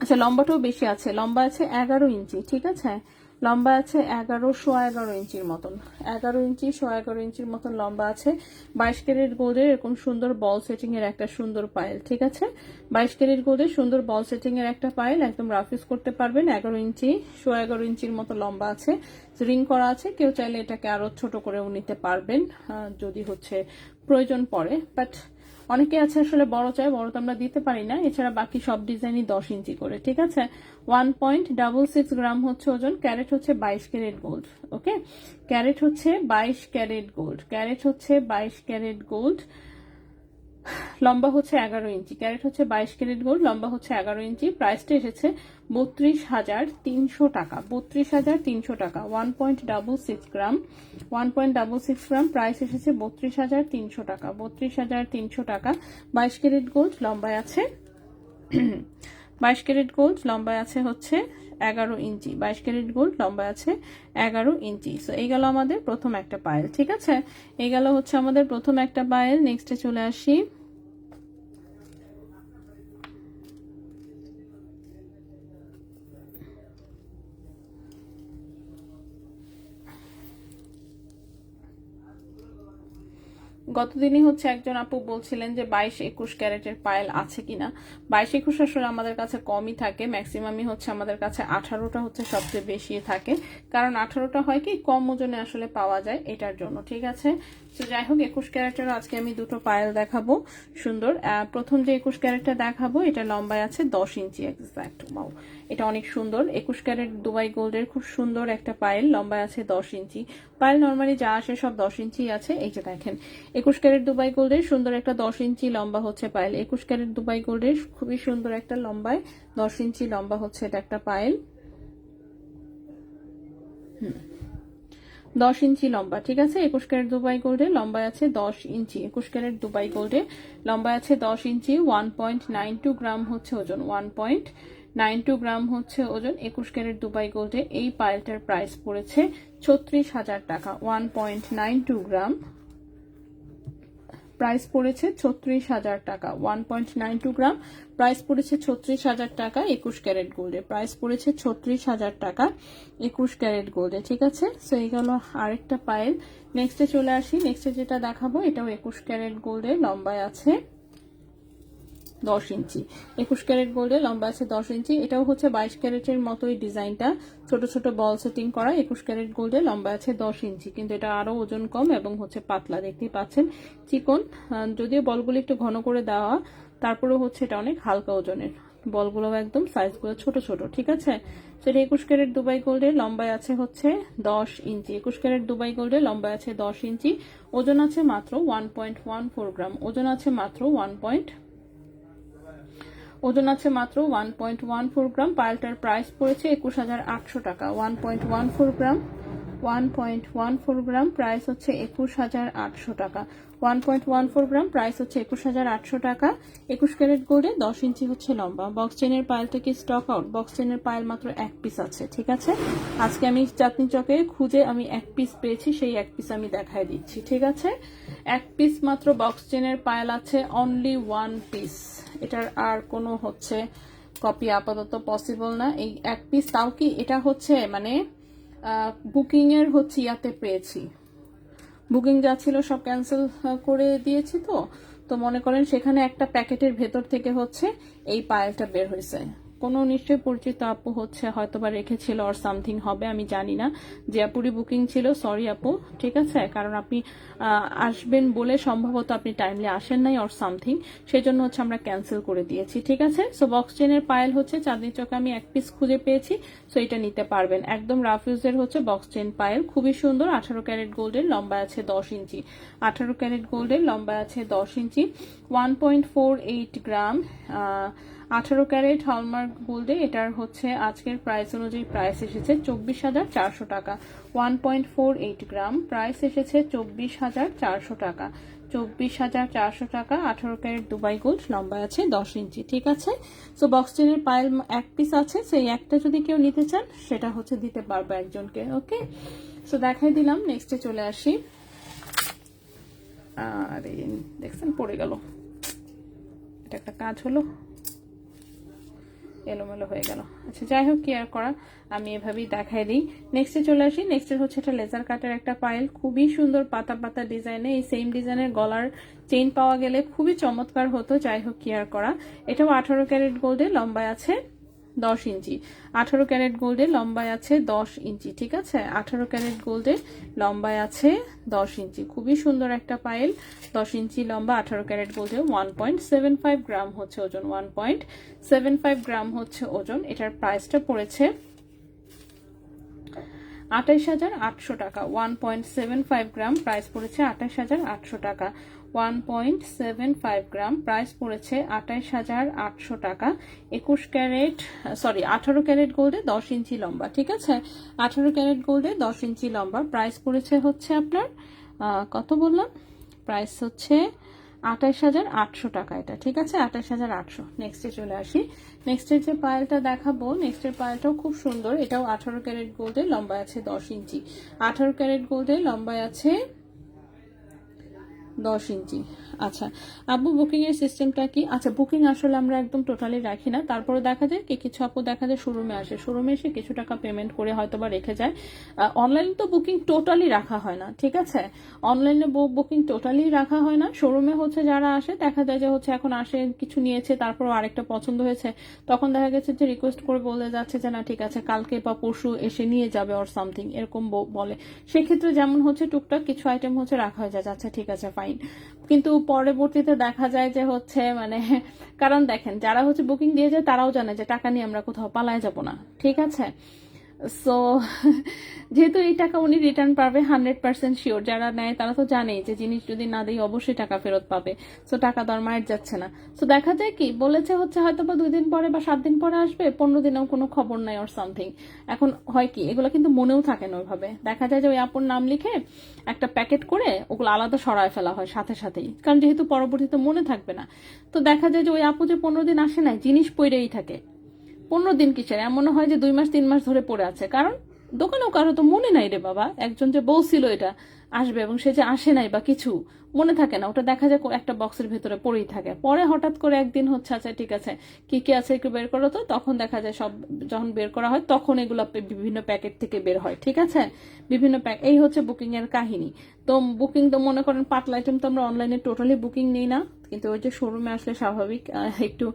আচ্ছা লম্বাটাও বেশি আছে, লম্বা আছে 11 ইঞ্চি। ঠিক আছে, লম্বা আছে 11 ইঞ্চির মতন, 11 ইঞ্চি 11 ইঞ্চির মতন লম্বা আছে। 22 ক্যারেট গোল্ডের এরকম সুন্দর বল সেটিং এর একটা সুন্দর পায়েল। ঠিক আছে, 22 ক্যারেট গোল্ডের সুন্দর বল সেটিং এর একটা পায়েল, একদম রাফ ইউজ করতে পারবেন। 11 ইঞ্চি 11 ইঞ্চির মতো লম্বা আছে, রিং করা আছে। কেউ চাইলে এটাকে আরো ছোট করেও নিতে পারবেন যদি হচ্ছে প্রয়োজন পড়ে, বাট অনেকে আছে আসলে বড় চাই, বড় তো আমরা দিতে পারি না। এছাড়া বাকি সব ডিজাইনই 10 ইঞ্চি করে। ঠিক আছে, 1.66 গ্রাম হচ্ছে ওজন। ক্যারেট হচ্ছে 22 ক্যারেট গোল্ড। ওকে, ক্যারেট হচ্ছে 22 ক্যারেট গোল্ড। ক্যারেট হচ্ছে 22 ক্যারেট গোল্ড, লম্বা হচ্ছে 11 ইঞ্চি। ক্যারেট হচ্ছে 22 ক্যারেট গোল্ড, লম্বা হচ্ছে 11 ইঞ্চি। প্রাইসটা এসেছে 32,300 টাকা। 32,300 টাকা। 1.66 গ্রাম, 1.66 গ্রাম, প্রাইস এসেছে 32,300 টাকা। 32,300 টাকা। 22 ক্যারেট গোল্ড, লম্বায় আছে 22 ক্যারেট গোল্ড, লম্বায় আছে হচ্ছে 11 ইঞ্চি। 22 ক্যারেট গোল্ড, লম্বায় আছে 11 ইঞ্চি। সো এই গেল আমাদের প্রথম একটা পায়েল। ঠিক আছে, এই গেল হচ্ছে আমাদের প্রথম একটা পায়েল। নেক্সটে চলে আসি। গতদিনই হচ্ছে একজন আপু বলছিলেন যে 22-21 ক্যারেটের পায়েল আছে কিনা। 22-21 আসলে আমাদের কাছে কমই থাকে, ম্যাক্সিমামই হচ্ছে আমাদের কাছে 18টা হচ্ছে সবচেয়ে বেশি থাকে, কারণ 18টা হয় কি কম ওজনে আসলে পাওয়া যায় এটার জন্য। ঠিক আছে, তো যাই হোক 21 ক্যারেটের আজকে আমি দুটো পায়েল দেখাবো সুন্দর। প্রথম যে 21 ক্যারেটটা দেখাবো এটা লম্বায় আছে 10 ইঞ্চি এক্সাক্ট। ওয়াও, এটা অনেক সুন্দর। 21 ক্যারেট দুবাই গোল্ডের খুব সুন্দর একটা পায়েল, লম্বায় আছে 10 ইঞ্চি। পায়েল নর্মালি যা আসে সব 10 ইঞ্চি আছে। এই যে দেখেন 21 ক্যারেট দুবাই গোল্ডের সুন্দর একটা 10 ইঞ্চি লম্বা হচ্ছে পায়েল। 21 ক্যারেট দুবাই গোল্ডের খুবই সুন্দর একটা লম্বায় 10 ইঞ্চি লম্বা হচ্ছে এটা একটা পায়েল। 10 ইঞ্চি লম্বা। ঠিক আছে, 21 ক্যারেট দুবাই গোল্ডে লম্বায় আছে 10 ইঞ্চি। 21 ক্যারেট দুবাই গোল্ডে লম্বায় আছে 10 ইঞ্চি। 1.92 গ্রাম হচ্ছে ওজন। 1.92 গ্রাম হচ্ছে ওজন। 21 ক্যারেট দুবাই গোল্ডে এই পায়েলটার প্রাইস পড়েছে 36,000 টাকা। 1.92 গ্রাম, প্রাইস পড়েছে 36,000 টাকা। 1.92 গ্রাম, প্রাইস পড়েছে 36,000 টাকা 21 ক্যারেট গোল্ডে। প্রাইস পড়েছে 36,000 টাকা 21 ক্যারেট গোল্ডে, ঠিক আছে। সো এই গেল আরেকটা পায়েল। নেক্সটে চলে আসি। নেক্সটে যেটা দেখাবো এটাও 21 ক্যারেট গোল্ডে, লম্বায় আছে 10 ইঞ্চি। 21 ক্যারেট গোল্ডে, লম্বা আছে 10 ইঞ্চি। এটাও হচ্ছে 22 ক্যারেটের মতোই ডিজাইনটা, ছোট ছোট বল সেটিং করা। 21 ক্যারেট গোল্ডে, লম্বা আছে 10 ইঞ্চি, কিন্তু এটা আরো ওজন কম এবং হচ্ছে পাতলা, দেখতেই পাচ্ছেন চিকন। যদিও বলগুলো একটু ঘন করে দেওয়া, তারপরেও হচ্ছে এটা অনেক হালকা ওজনের। বলগুলো একদম সাইজগুলো ছোট ছোট, ঠিক আছে। সেটা 21 ক্যারেট দুবাই গোল্ডে, লম্বায় আছে হচ্ছে 10 ইঞ্চি। 21 ক্যারেট দুবাই গোল্ডে, লম্বায় আছে 10 ইঞ্চি। ওজন আছে মাত্র 1.14 গ্রাম। ওজন আছে মাত্র 1.14 গ্রাম। পায়েলটার প্রাইস পড়েছে 21,800 টাকা। 1.14 গ্রাম, 1.14 গ্রাম, প্রাইস হচ্ছে 21,800 টাকা। 1.14 গ্রাম, প্রাইস হচ্ছে 21,800 টাকা। 21 ক্যারেট গোল্ডে, 10 ইঞ্চি হচ্ছে লম্বা। বক্স চেনের পায়েল থেকে স্টক আউট। বক্স চেনের পায়েল মাত্র 1 পিস আছে, ঠিক আছে। আজকে আমি চাঁদনি চকে খুঁজে আমি 1 পিস পেয়েছি, সেই 1 পিস আমি দেখাই দিচ্ছি, ঠিক আছে। 1 পিস মাত্র বক্স চেনের পায়েল আছে, অনলি 1 পিস। এটার আর কোনো হচ্ছে কপি আপাতত পসিবল না। এই 1 পিস, তাও কি এটা হচ্ছে মানে বুকিং এর হচ্ছে ইয়াতে পেয়েছি। বুকিং যা ছিল সব ক্যান্সেল করে দিয়েছি, তো মনে করেন সেখানে একটা প্যাকেটের ভেতর থেকে হচ্ছে এই পায়েলটা বের হয়েছে। কোনো নিশ্চয়ই পরিচিত আপু হচ্ছে হয়তোবা রেখেছিল অর সামথিং হবে, আমি জানি না। যে আপুরই বুকিং ছিল, সরি আপু, ঠিক আছে। কারণ আপনি আসবেন বলে সম্ভবত আপনি টাইমলি আসেন নাই অর সামথিং, সেই জন্য হচ্ছে আমরা ক্যান্সেল করে দিয়েছি, ঠিক আছে। সো বক্স চেনের পায়েল হচ্ছে চাঁদনি চকে আমি 1 পিস খুঁজে পেয়েছি, সো এটা নিতে পারবেন। একদম রাফ ইউজের হচ্ছে বক্স চেন পায়েল, খুবই সুন্দর। 18 ক্যারেট গোল্ডের, লম্বা আছে 10 ইঞ্চি। 18 ক্যারেট গোল্ডের, লম্বা আছে 10 ইঞ্চি। 1.48 গ্রাম। 18 ক্যারেট হলমার্ক গোল্ডে, এটার হচ্ছে আজকের প্রাইস অনুযায়ী প্রাইস এসেছে 24,400 টাকা। 1.48 গ্রাম, প্রাইস এসেছে 24,400 টাকা। 24,400 টাকা। 18 ক্যারেট দুবাই গোল্ড, লম্বা আছে 10 ইঞ্চি, ঠিক আছে। সো বক্স চেনের পায়েল 1 পিস আছে, সেই একটা যদি কেউ নিতে চান সেটা হচ্ছে দিতে পারবে একজনকে, ওকে। সো দেখাই দিলাম। নেক্সটে চলে আসি। আরে দেখছেন পড়ে গেল, এটা একটা কাজ হলো, এলোমেলো হয়ে গেল। আচ্ছা যাই হোক, কি আর করা, আমি এভাবেই দেখাই দিই। নেক্সটে চলে আসি। নেক্সটের হচ্ছে একটা লেজার কাটের একটা পায়েল, খুবই সুন্দর পাতা পাতা ডিজাইনে। এই সেম ডিজাইনের গলার চেইন পাওয়া গেলে খুবই চমৎকার হতো। যাই হোক, কি আর করা। এটাও 18 ক্যারেট গোল্ডে, লম্বায় আছে 10 ইঞ্চি। 18 ক্যারেট গোল্ডে, লম্বায় আছে 10 ইঞ্চি, ঠিক আছে। 18 ক্যারেট গোল্ডে, লম্বায় আছে 10 ইঞ্চি, খুবই সুন্দর একটা পায়েল। 10 ইঞ্চি লম্বা, 18 ক্যারেট গোল্ডে। 1.75 গ্রাম হচ্ছে ওজন। 1.75 গ্রাম হচ্ছে ওজন। এটার প্রাইসটা পড়েছে 28,800 টাকা। 1.75 গ্রাম, প্রাইস পড়েছে 28,800 টাকা। 1.75 গ্রাম, প্রাইস পড়েছে 28,800 টাকা। 21 ক্যারেট, সরি 18 ক্যারেট গোল্ডে 10 ইঞ্চি লম্বা, ঠিক আছে। 18 ক্যারেট গোল্ডে 10 ইঞ্চি লম্বা, প্রাইস পড়েছে হচ্ছে আপনার কত বললাম, প্রাইস হচ্ছে 28,800 টাকা এটা, ঠিক আছে। 28,800। নেক্সটে চলে আসি। নেক্সটের যে পায়েলটা দেখাবো, নেক্সটের পায়েলটাও খুব সুন্দর। এটাও 18 ক্যারেট গোল্ডে, লম্বায় আছে 10 ইঞ্চি। 18 ক্যারেট গোল্ডে, লম্বায় আছে 10 ইঞ্চি। আচ্ছা আপু, বুকিং এর সিস্টেমটা কি? আচ্ছা, বুকিং আসলে আমরা একদম টোটালি রাখি না, তারপরে দেখা যায় কি কিছু আপু দেখা যায় শোরুমে আসে, শোরুমে এসে কিছু টাকা পেমেন্ট করে হয়তো বা রেখে যায়। অনলাইনে তো বুকিং টোটালি রাখা হয় না, ঠিক আছে। অনলাইনে বুকিং টোটালি রাখা হয় না। শোরুমে হচ্ছে যারা আসে দেখা যায় যে হচ্ছে এখন আসে কিছু নিয়েছে, তারপর আরেকটা পছন্দ হয়েছে, তখন দেখা গেছে যে রিকোয়েস্ট করে বলে যাচ্ছে যে না ঠিক আছে কালকে বা পরশু এসে নিয়ে যাবে অর সামথিং, এরকম বলে। সেক্ষেত্রে যেমন হচ্ছে টুকটাক কিছু আইটেম হচ্ছে রাখা হয়ে যায়, আচ্ছা ঠিক আছে ফাইন। কিন্তু পরবর্তীতে দেখা যায় যে হচ্ছে মানে, কারণ দেখেন যারা হচ্ছে বুকিং দিয়ে যায় তারাও জানে যে টাকা নিয়ে আমরা কোথাও পালায় যাব না, ঠিক আছে। সো যেহেতু এই টাকা উনি রিটার্ন পাবে 100% শিওর, যারা নেয় তারা তো জানেই যে জিনিস যদি না দেয় অবশ্যই টাকা ফেরত পাবে। সো টাকা দর মায়ের যাচ্ছে না। সো দেখা যায় কি বলেছে হচ্ছে হয়তো বা 2 দিন পরে বা 7 দিন পরে আসবে, 15 দিনেও কোনো খবর নাই অর সামথিং। এখন হয় কি এগুলো কিন্তু মনেও থাকে না ওইভাবে, দেখা যায় যে ওই আপুর নাম লিখে একটা প্যাকেট করে ওগুলো আলাদা সরায় ফেলা হয় সাথে সাথেই, কারণ যেহেতু পরবর্তীতে মনে থাকবে না। তো দেখা যায় যে ওই আপু যে 15 দিন আসে নাই, জিনিস পইরেই থাকে। 15 দিন কিসের, এমন হয় যে 2 মাস 3 মাস ধরে পড়ে আছে, কারণ দোকানেও কারো তো মনে নাই রে বাবা, একজন যে বলছিল এটা আসবে এবং সে যে আসে নাই বা কিছু মনে থাকে না, ওটা দেখা যায় একটা বক্সের ভেতরে পড়েই থাকে। পরে হঠাৎ করে একদিন হচ্ছে আচ্ছা ঠিক আছে কি কি আছে একটু বের করো, তো তখন দেখা যায় সব যখন বের করা হয় তখন এগুলো বিভিন্ন প্যাকেট থেকে বের হয়। ঠিক আছে, বিভিন্ন প্যাক, এই হচ্ছে বুকিং এর কাহিনী। তো বুকিং তো মনে করেন পাতলা আইটেম তো আমরা অনলাইনে টোটালি বুকিং নিই না, কিন্তু ওই যে শোরুমে আসলে স্বাভাবিক একটু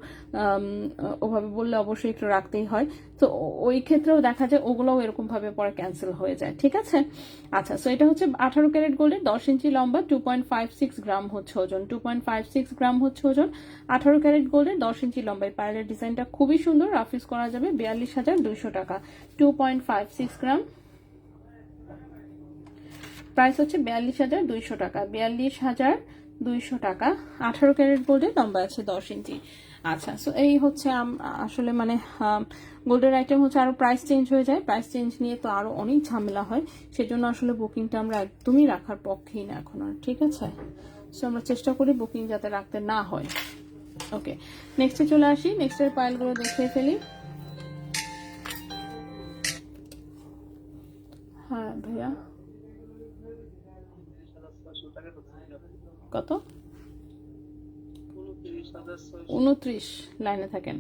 ওভাবে বললে অবশ্যই একটু রাখতেই হয়। তো ওই ক্ষেত্রেও দেখা যায় ওগুলোও এরকম ভাবে পরে ক্যান্সেল হয়ে যায়। ঠিক আছে, আচ্ছা, সো এটা হচ্ছে 18 ক্যারেট গোল্ডের 10 ইঞ্চি লম্বা, 2.56 গ্রাম হচ্ছে ওজন, 2.56 গ্রাম হচ্ছে ওজন, 18 ক্যারেট গোল্ডের 10 ইঞ্চি লম্বা। এই পায়েলের ডিজাইনটা খুবই সুন্দর, রাফিস করা যাবে 42,200 টাকা। 2.56 গ্রাম, প্রাইস হচ্ছে 42,200 টাকা, 42,200 টাকা। 18 ক্যারেট গোল্ডের লম্বা আছে 10 ইঞ্চি। আচ্ছা, সো এই হচ্ছে আসলে মানে গোল্ডের আইটেম হচ্ছে আরো প্রাইস চেঞ্জ হয়ে যায়, প্রাইস চেঞ্জ নিয়ে তো আরো অনেক ঝামেলা হয়, সেজন্য আসলে বুকিংটা আমরা একদমই রাখার পক্ষেই না এখন আর। ঠিক আছে, সো আমরা চেষ্টা করি বুকিং যাতে রাখতে না হয়। ওকে, নেক্সটে চলে আসি, নেক্সটের পাইলগুলো দেখে ফেলি। হ্যাঁ ভাইয়া, কত? 29, লাইনে থাকেন।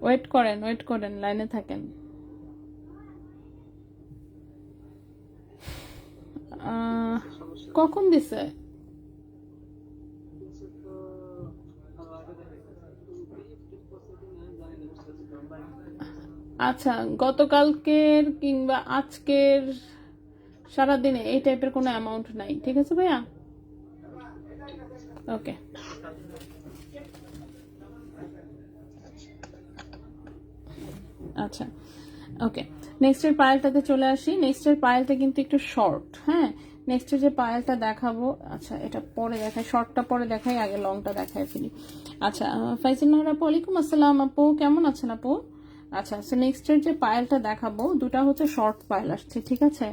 ওয়েট করেন, লাইনে থাকেন। কখন দিছে? আচ্ছা, গতকালকের কিংবা আজকের সারাদিনে এই টাইপের কোনো অ্যামাউন্ট নাই। ঠিক আছে ভাইয়া, ওকে। আচ্ছা, ওকে, নেক্সটের পায়েলটাতে চলে আসি। নেক্সটের পায়েলটা কিন্তু একটু শর্ট। হ্যাঁ, নেক্সটের যে পায়েলটা দেখাবো, আচ্ছা এটা পরে দেখাই, শর্টটা পরে দেখাই, আগে লংটা দেখাই ফেলি। আচ্ছা, ফাইজুল নাহর আপু, ওয়ালাইকুম আসসালাম আপু, কেমন আছেন আপু? আচ্ছা, সো নেক্সটের যে পায়েলটা দেখাবো দুটা হচ্ছে শর্ট পায়েল আসছে। ঠিক আছে,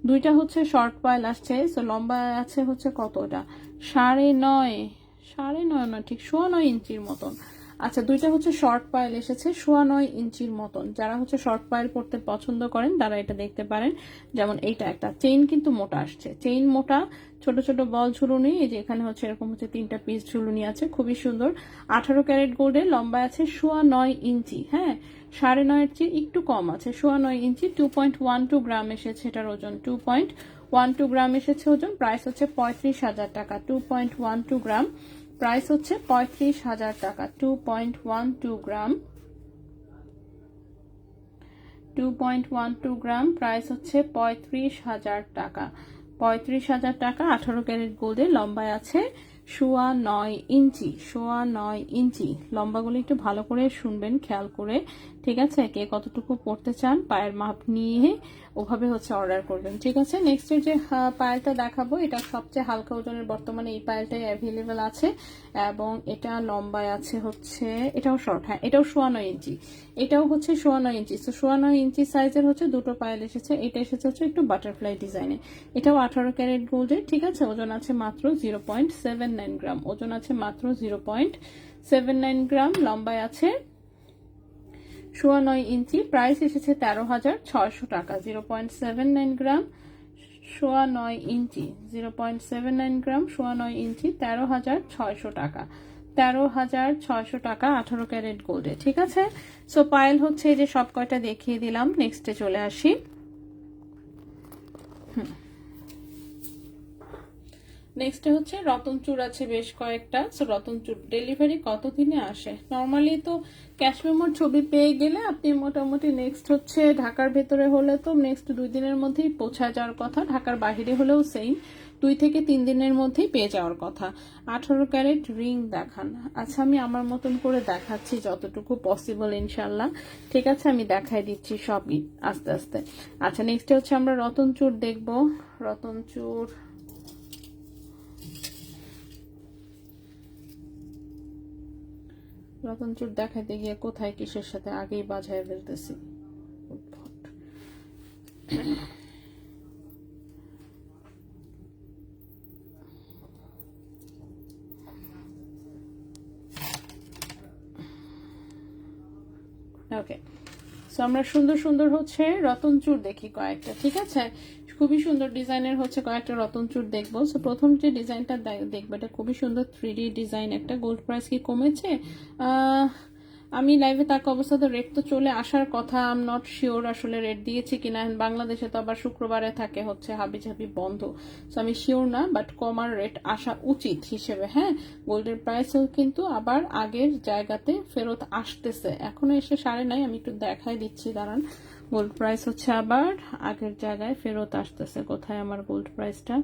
দুইটা হচ্ছে শর্ট পায়েল আসছে। সো লম্বা আছে হচ্ছে কত, এটা 9.5 না ঠিক 9.25 ইঞ্চির মতন। আচ্ছা, দুইটা হচ্ছে শর্ট পায়েল এসেছে 9.25 ইঞ্চির মতন। যারা হচ্ছে শর্ট পায়েল পড়তে পছন্দ করেন তারা এটা দেখতে পারেন। যেমন এইটা একটা চেইন কিন্তু মোটা আসছে, চেইন মোটা, ছোট ছোট বল ঝুলুনি, এই যে এখানে হচ্ছে এরকম হচ্ছে 3টা পিস ঝুলুনি আছে, খুবই সুন্দর। 18 ক্যারেট গোল্ডের, লম্বা আছে 9.25 ইঞ্চি। হ্যাঁ, 9.5 এর চেয়ে একটু কম আছে, 9.25 ইঞ্চি। 2.12 গ্রাম এসেছে এটার ওজন, 2.12 গ্রাম এসেছে ওজন। প্রাইস হচ্ছে 35,000 টাকা। 2.12 গ্রাম, প্রাইস হচ্ছে 35,000 টাকা। 2.12 গ্রাম, 2.12 গ্রাম, প্রাইস হচ্ছে 35,000 টাকা। 35,000 টাকা। 18 ক্যারেট গোল্ডের, লম্বায় আছে 9.25 ইঞ্চি। 9.25 ইঞ্চি লম্বাগুলো একটু ভালো করে শুনবেন, খেয়াল করে। ঠিক আছে, কে কতটুকু পড়তে চান পায়ের মাপ নিয়ে ওভাবে হচ্ছে অর্ডার করবেন। ঠিক আছে, নেক্সটের যে পায়েলটা দেখাবো এটা সবচেয়ে হালকা ওজনের, বর্তমানে এই পায়েলটাই অ্যাভেলেবেল আছে এবং এটা লম্বায় আছে হচ্ছে, এটাও শর্ট, হ্যাঁ এটাও 9.25 ইঞ্চি, এটাও হচ্ছে 9.25 ইঞ্চি। তো 9.25 ইঞ্চি সাইজের হচ্ছে দুটো পায়েল এসেছে। এটা এসেছে হচ্ছে একটু বাটারফ্লাই ডিজাইনে, এটাও 18 ক্যারেট গোল্ডের। ঠিক আছে, ওজন আছে মাত্র 0.79 গ্রাম, ওজন আছে মাত্র 0.79 গ্রাম, লম্বায় আছে 9.25 ইঞ্চি। প্রাইস এসেছে 13,600 টাকা। 0.79 গ্রাম, 9.25 ইঞ্চি, 0.79 গ্রাম, 9.25 ইঞ্চি, 13,600 টাকা। 13,600 টাকা 18 ক্যারেট গোল্ডে। ঠিক আছে, সো পায়েল হচ্ছে এই যে সব কয়টা দেখিয়ে দিলাম। নেক্সটে চলে আসি। নেক্সটে হচ্ছে রতন চূড় আছে বেশ কয়েকটা। সো রতন চূড় ডেলিভারি কত দিনে আসে? নর্মালি তো ক্যাশ মেমোর ছবি পেয়ে গেলে আপনি মোটামুটি নেক্সট হচ্ছে ঢাকার ভেতরে হলে তো নেক্সট 2 দিনের মধ্যেই পৌঁছায় যাওয়ার কথা, ঢাকার বাইরে হলেও সেম 2 থেকে 3 দিনের মধ্যেই পেয়ে যাওয়ার কথা। 18 ক্যারেট রিং দেখান। আচ্ছা, আমি আমার মতন করে দেখাচ্ছি যতটুকু পসিবল ইনশাল্লাহ। ঠিক আছে, আমি দেখাই দিচ্ছি সবই আস্তে আস্তে। আচ্ছা, নেক্সট হচ্ছে আমরা রতন চূড় দেখবো। রতন চূড় রতন চুর দেখাইতে গিয়ে কোথায় কিসের সাথে আগেই বাজায় ফেলতেছি। উদ্ভট। ওকে, সো আমরা সুন্দর সুন্দর হচ্ছে রতন চুর দেখি কয়েকটা, ঠিক আছে? খুবই সুন্দর ডিজাইনের হচ্ছে কয়েকটা রতন চুর দেখবো। সো প্রথম যে ডিজাইনটা দেখবো এটা খুবই সুন্দর 3D ডিজাইন একটা। গোল্ড প্রাইস কি কমেছে? আমি লাইভে থাকা অবস্থাতে রেট তো চলে আসার কথা, আই এম নট শিওর আসলে রেট দিয়েছি কিনা। বাংলাদেশে তো আবার শুক্রবারে থাকে হচ্ছে হাবিজাবি বন্ধ, সো আমি শিওর না, বাট কমার রেট আসা উচিত হিসেবে। হ্যাঁ, গোল্ডের প্রাইসও কিন্তু আবার আগের জায়গাতে ফেরত আসতেছে, এখনো এসে 9.5, আমি একটু দেখাই দিচ্ছি দাঁড়ান। গোল্ড প্রাইস হচ্ছে আবার আগের জায়গায় ফেরত আসতেছে। কোথায় আমার গোল্ড প্রাইসটা,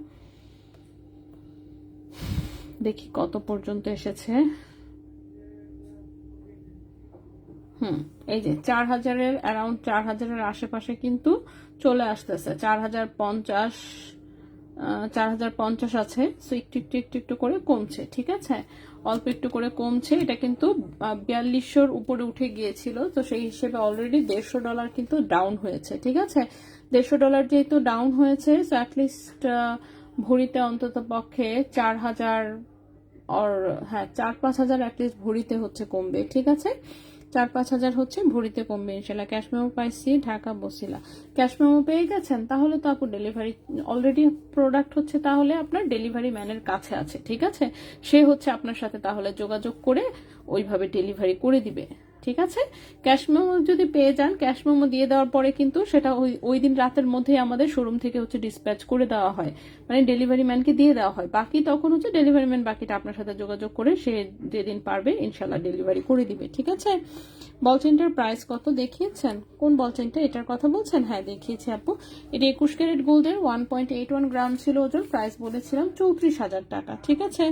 দেখি কত পর্যন্ত এসেছে। এই যে 4000-এর অ্যারাউন্ড 4000-এর আশেপাশে কিন্তু চলে আসতেছে। 4050, 4050 আছে। সো একটু একটু একটু একটু করে কমছে, ঠিক আছে? অল্প একটু করে কমছে। এটা কিন্তু 4200-র উপরে উঠে গিয়েছিল, তো সেই হিসেবে অলরেডি $150 কিন্তু ডাউন হয়েছে, ঠিক আছে? $150 যেহেতু ডাউন হয়েছে, সো অ্যাটলিস্ট ভরিতে অন্তত পক্ষে 4000 আর হ্যাঁ 4-5 হাজার অ্যাটলিস্ট ভরিতে হচ্ছে কমবে, ঠিক আছে? 4-5 হাজার হচ্ছে ভরিতে কমবে ইনশাল্লাহ। ক্যাশ মেমো পাইছি ঢাকা বসিলা, ক্যাশ মেমো পেয়ে গেছেন? তাহলে তো আপু ডেলিভারি অলরেডি প্রোডাক্ট হচ্ছে তাহলে আপনার ডেলিভারি ম্যানের কাছে আছে, ঠিক আছে? সে হচ্ছে আপনার সাথে তাহলে যোগাযোগ করে ওইভাবে ডেলিভারি করে দিবে, ঠিক আছে? ক্যাশ মেমো যদি পেয়ে যান, ক্যাশ মেমো দিয়ে দেওয়ার পরে কিন্তু সেটা ওই দিন রাতের মধ্যেই আমাদের শোরুম থেকে হচ্ছে ডিসপ্যাচ করে দেওয়া হয়, মানে ডেলিভারি ম্যানকে দিয়ে দেওয়া হয়। বাকি তখন হচ্ছে ডেলিভারি ম্যান বাকিটা আপনার সাথে যোগাযোগ করে সে যেদিন পারবে ইনশাল্লাহ ডেলিভারি করে দিবে, ঠিক আছে? বল চেনটার প্রাইস কত দেখিয়েছেন? কোন বল চেনটা, এটার কথা বলছেন? হ্যাঁ দেখিয়েছি আপু। এটা 21 ক্যারেট গোল্ডের 1.81 গ্রাম ছিল ওজন। প্রাইস বলেছিলাম 34,000 টাকা, ঠিক আছে?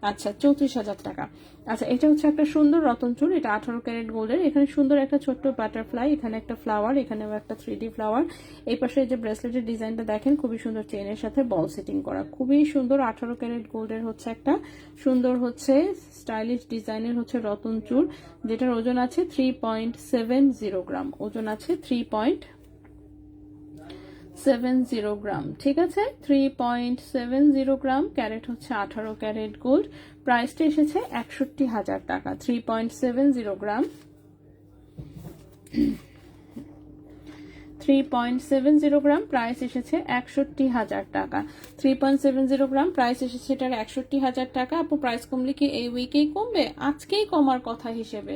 আচ্ছা 34,000 টাকা। আচ্ছা, এটা হচ্ছে একটা সুন্দর রতন চুর, এটা 18 ক্যারেট গোল্ডের। এখানে সুন্দর একটা ছোট্ট বাটারফ্লাই, এখানে একটা ফ্লাওয়ার, এখানেও একটা 3D ফ্লাওয়ার। এই পাশে যে ব্রেসলেটের ডিজাইনটা দেখেন, খুবই সুন্দর চেনের সাথে বল সেটিং করা, খুবই সুন্দর। 18 ক্যারেট গোল্ডের হচ্ছে একটা সুন্দর হচ্ছে স্টাইলিশ ডিজাইনের হচ্ছে রতন চুর, যেটার ওজন আছে 3.70 গ্রাম। ওজন আছে 3.70 গ্রাম, ঠিক আছে? 3.70 গ্রাম, ক্যারেট হচ্ছে 18 ক্যারেট গোল্ড। প্রাইসটা এসেছে 61,000 টাকা। 3.70 গ্রাম, 3.70 গ্রাম, প্রাইস এসেছে 61,000 টাকা। 3.70 গ্রাম প্রাইস এসেছে এটার 61,000 টাকা। আপু প্রাইস কমলে কি এই উইকেই কমবে? আজকেই কমার কথা হিসেবে,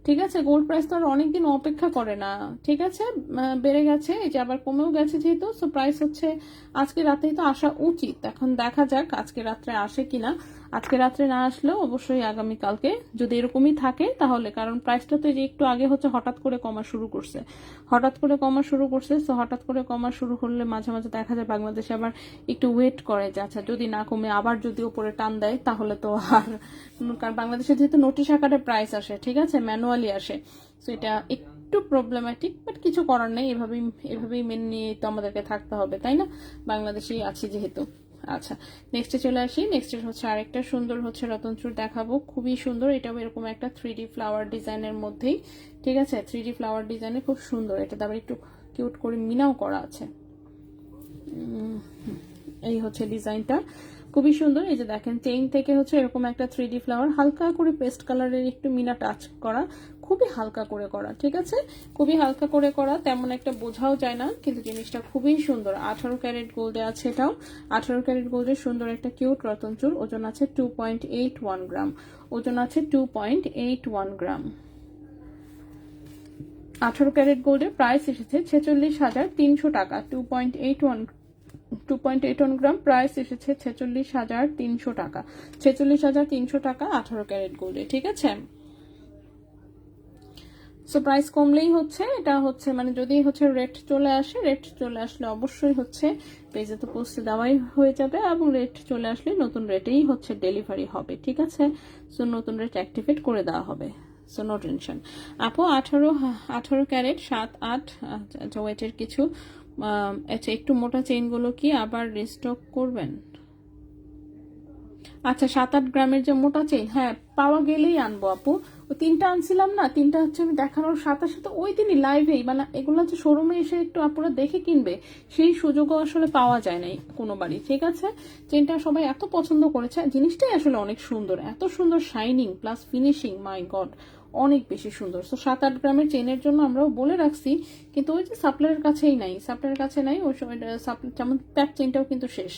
ঠিক আছে? গোল্ড প্রাইস তো আর অনেকদিন অপেক্ষা করে না, ঠিক আছে? বেড়ে গেছে, এই যে আবার কমেও গেছে যেহেতু, সো প্রাইস হচ্ছে আজকে রাতেই তো আসা উচিত। এখন দেখা যাক আজকে রাত্রে আসে কিনা। আজকে রাত্রে না আসলেও অবশ্যই আগামীকালকে যদি এরকমই থাকে তাহলে, কারণ প্রাইসটা তো যে একটু আগে হচ্ছে হঠাৎ করে কমা শুরু করছে, সো হঠাৎ করে কমা শুরু করলে মাঝে মাঝে দেখা যায় বাংলাদেশে আবার একটু ওয়েট করে যে আচ্ছা যদি না কমে আবার যদি উপরে টান দেয় তাহলে তো আর, কারণ বাংলাদেশে যেহেতু নোটিশ আকারে প্রাইস আসে, ঠিক আছে, ম্যানুয়ালি আসে, সো এটা একটু প্রবলেম্যাটিক, বাট কিছু করার নেই, এভাবেই মেনে নিয়ে তো আমাদেরকে থাকতে হবে, তাই না? বাংলাদেশেই আছি যেহেতু। আচ্ছা, নেক্সটে চলে আসি। নেক্সটের হচ্ছে আরেকটা সুন্দর হচ্ছে রতন চুর দেখাবো, খুবই সুন্দর। এটাও এরকম একটা 3D ফ্লাওয়ার ডিজাইনের মধ্যেই, ঠিক আছে? 3D ফ্লাওয়ার ডিজাইনে খুব সুন্দর। এটা আবার একটু কিউট করে মিনাও করা আছে। এই হচ্ছে ডিজাইনটা, খুবই সুন্দর। এই যে দেখেন চেইন থেকে হচ্ছে এরকম একটা 3D ফ্লাওয়ার, হালকা করে পেস্ট কালারের একটু মিনা টাচ করা, খুবই হালকা করে করা, ঠিক আছে? খুবই হালকা করে করা, তেমন একটা বোঝাও যায় না, কিন্তু জিনিসটা খুবই সুন্দর। 18 ক্যারেট গোল্ডে আছে এটাও। 18 ক্যারেট গোল্ডের সুন্দর একটা কিউট রতন চুর। ওজন আছে 2.81 গ্রাম। ওজন আছে 2.81 গ্রাম। 18 ক্যারেট গোল্ডের প্রাইস এসেছে 46,300 টাকা। 2.81 গ্রাম, প্রাইস এসেছে 46,300 টাকা। 46,300 টাকা 18 ক্যারেট গোল্ডে, ঠিক আছে? সো প্রাইস কমলেই হচ্ছে এটা হচ্ছে মানে যদি হচ্ছে রেট চলে আসলে অবশ্যই হচ্ছে পেজে তো পোস্টে দেওয়াই হয়ে যাবে, এবং রেট চলে আসলে নতুন রেটেই হচ্ছে ডেলিভারি হবে, ঠিক আছে? সো নতুন রেট অ্যাক্টিভেট করে দেওয়া হবে, সো নো টেনশন। আপু 18 ক্যারেট 7-8, আচ্ছা ওয়েটের কিছু, আচ্ছা একটু মোটা চেইনগুলো কি আবার রিস্টক করবেন? আচ্ছা 7-8 গ্রামের যে মোটা চেইন, হ্যাঁ পাওয়া গেলেই আনবো আপু। তো 3টা আনছিলাম না, 3টা হচ্ছে আমি দেখানোর সাথে সাথে ওই দিনই লাইভেই, মানে এগুলো হচ্ছে শোরুমে এসে একটু আপনারা দেখে কিনবে, সেই সুযোগও আসলে পাওয়া যায় নাই কোনোবারই। ঠিক আছে, চেনটা সবাই এত পছন্দ করেছে, জিনিসটাই আসলে অনেক সুন্দর, এত সুন্দর শাইনিং প্লাস ফিনিশিং, মাই গড অনেক বেশি সুন্দর। তো 7-8 গ্রামের চেনের জন্য আমরাও বলে রাখছি, কিন্তু ওই যে সাপ্লাইয়ের কাছেই নাই, সাপ্লাইয়ের কাছে নাই ওই সময়। যেমন প্যাক চেনটাও কিন্তু শেষ,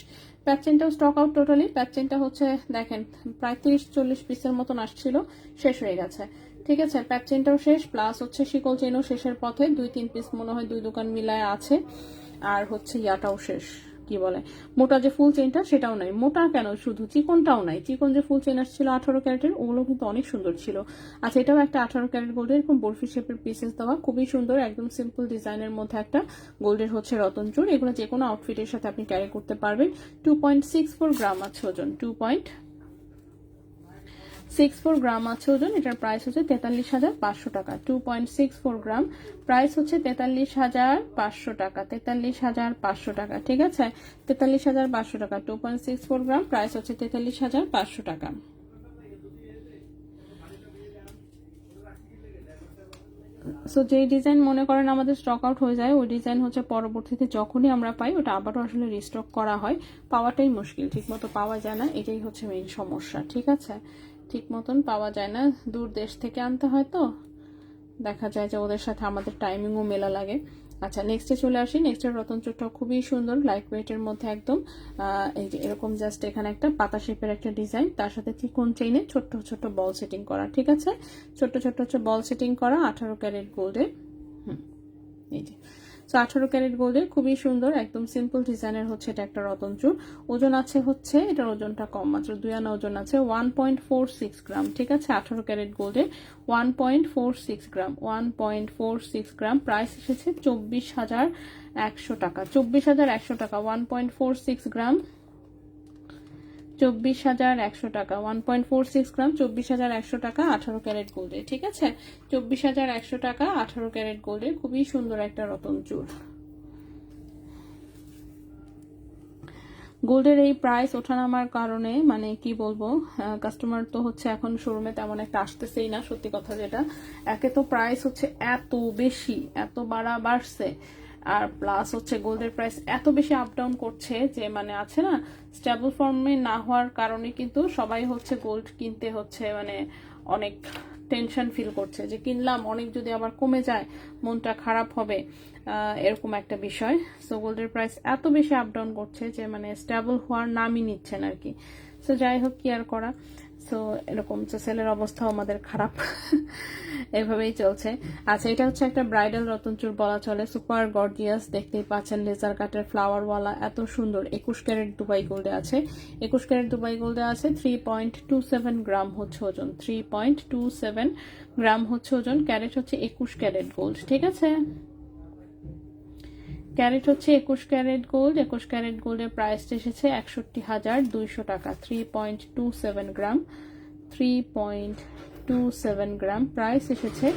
প্যাক চেনটাও স্টক আউট টোটালি। প্যাক চেনটা হচ্ছে দেখেন প্রায় 30-40 পিসের মতন আসছিল, শেষ হয়ে গেছে। ঠিক আছে, প্যাক চেনটাও শেষ, প্লাস হচ্ছে শিকল চেনও শেষের পথে, 2-3 পিস মনে হয় 2 দোকান মিলায় আছে। আর হচ্ছে ইয়াটাও শেষ, কি বলে মোটা যে ফুল চেনটা সেটাও নাই। মোটা কেন, শুধু চিকনটাও নাই। চিকন যে ফুল চেন আসছিল 18 ক্যারেটের, ওগুলো কিন্তু অনেক সুন্দর ছিল। আচ্ছা, এটাও একটা 18 ক্যারেট গোল্ডের এরকম বরফি শেপের পিসেস দেওয়া, খুবই সুন্দর, একদম সিম্পল ডিজাইনের মধ্যে একটা গোল্ডের হচ্ছে রতন চূড়। এগুলো যে কোনো আউটফিটের সাথে আপনি ক্যারি করতে পারবেন। 2.64 গ্রাম আছে ওজন, 2.64 গ্রাম আছে ওজন। এটার প্রাইস হচ্ছে 43,500 টাকা। 2.64 গ্রাম, প্রাইস হচ্ছে 43,500 টাকা। 43,500 টাকা, ঠিক আছে, 43,500 টাকা। 2.64 গ্রাম, প্রাইস হচ্ছে 43,500 টাকা। সো যেই ডিজাইন মনে করেন আমাদের স্টক আউট হয়ে যায়, ওই ডিজাইন হচ্ছে পরবর্তীতে যখনই আমরা পাই ওটা আবারও আসলে রিস্টক করা হয়, পাওয়াটাই মুশকিল, ঠিক মতো পাওয়া যায় না, এটাই হচ্ছে মেইন সমস্যা। ঠিক আছে, ঠিক মতন পাওয়া যায় না, দূর দেশ থেকে আনতে হয়, তো দেখা যায় যে ওদের সাথে আমাদের টাইমিংও মেলা লাগে। আচ্ছা, নেক্সটে চলে আসি। নেক্সটের রতন চূড়টা খুবই সুন্দর, লাইট ওয়েটের মধ্যে একদম। এই যে এরকম জাস্ট এখানে একটা পাতা শেপের একটা ডিজাইন, তার সাথে চিকন চেইনে ছোট্ট ছোট্ট বল সেটিং করা। ঠিক আছে, ছোট্ট ছোট্ট হচ্ছে বল সেটিং করা, 18 ক্যারেট গোল্ডের। এই যে 18 ক্যারেট গোল্ডের, খুবই সুন্দর, একদম সিম্পল ডিজাইনের হচ্ছে এটা একটা রতন চূড়। ওজন আছে হচ্ছে, এটার ওজনটা কম, মাত্র 2 আনা ওজন আছে, 1.46 গ্রাম। ঠিক আছে, 18 ক্যারেট গোল্ডের 1.46 গ্রাম, 1.46 গ্রাম। প্রাইস এসেছে 24,100 টাকা। 24,100 টাকা, 1.46 গ্রাম, 24,100 টাকা। 1.46 গ্রাম, 24,100 টাকা, 18 ক্যারেট গোল্ডে। ঠিক আছে, 24,100 টাকা, 18 ক্যারেট গোল্ডে, খুবই সুন্দর একটা রতন চূড়। গোল্ডের এই প্রাইস ওঠানামার কারণে মানে কি বলবো, কাস্টমার তো হচ্ছে এখন শোরুমে তেমন একটা আসতেছেই না, সত্যি কথা যেটা। একে তো প্রাইস হচ্ছে এত বেশি, এত বাড়ছে, আর প্লাস হচ্ছে গোল্ডের প্রাইস এত বেশি আপ ডাউন করছে যে মানে আছে না, স্টেবল ফর্মে না হওয়ার কারণে কিন্তু সবাই হচ্ছে গোল্ড কিনতে হচ্ছে, মানে অনেক টেনশন ফিল করছে যে কিনলাম, অনেক যদি আবার কমে যায় মনটা খারাপ হবে, এরকম একটা বিষয়। সো গোল্ডের প্রাইস এত বেশি আপ ডাউন করছে যে মানে স্টেবল হওয়ার নামই নিচ্ছেন আর কি। সো যাই হোক, কি আর করা। সো এরকম সেলের অবস্থাও আমাদের খারাপ, এভাবেই চলছে। আচ্ছা, এটা হচ্ছে একটা ব্রাইডাল রতন চূড় বলা চলে, সুপার গর্জিয়াস, দেখতেই পাচ্ছেন লেজার কাটের ফ্লাওয়ারওয়ালা, এত সুন্দর। 21 ক্যারেট দুবাই গোল্ডে আছে, 21 ক্যারেট দুবাই গোল্ডে আছে। 3.27 গ্রাম হচ্ছে ওজন, 3.27 গ্রাম হচ্ছে ওজন। ক্যারেট হচ্ছে 21 ক্যারেট গোল্ড। ঠিক আছে, ক্যারেট হচ্ছে 21 ক্যারেট গোল্ড। 21 ক্যারেট গোল্ডের প্রাইস এসেছে 61,200 টাকা। 3.27 গ্রাম, 3.27 গ্রাম, প্রাইস এসেছে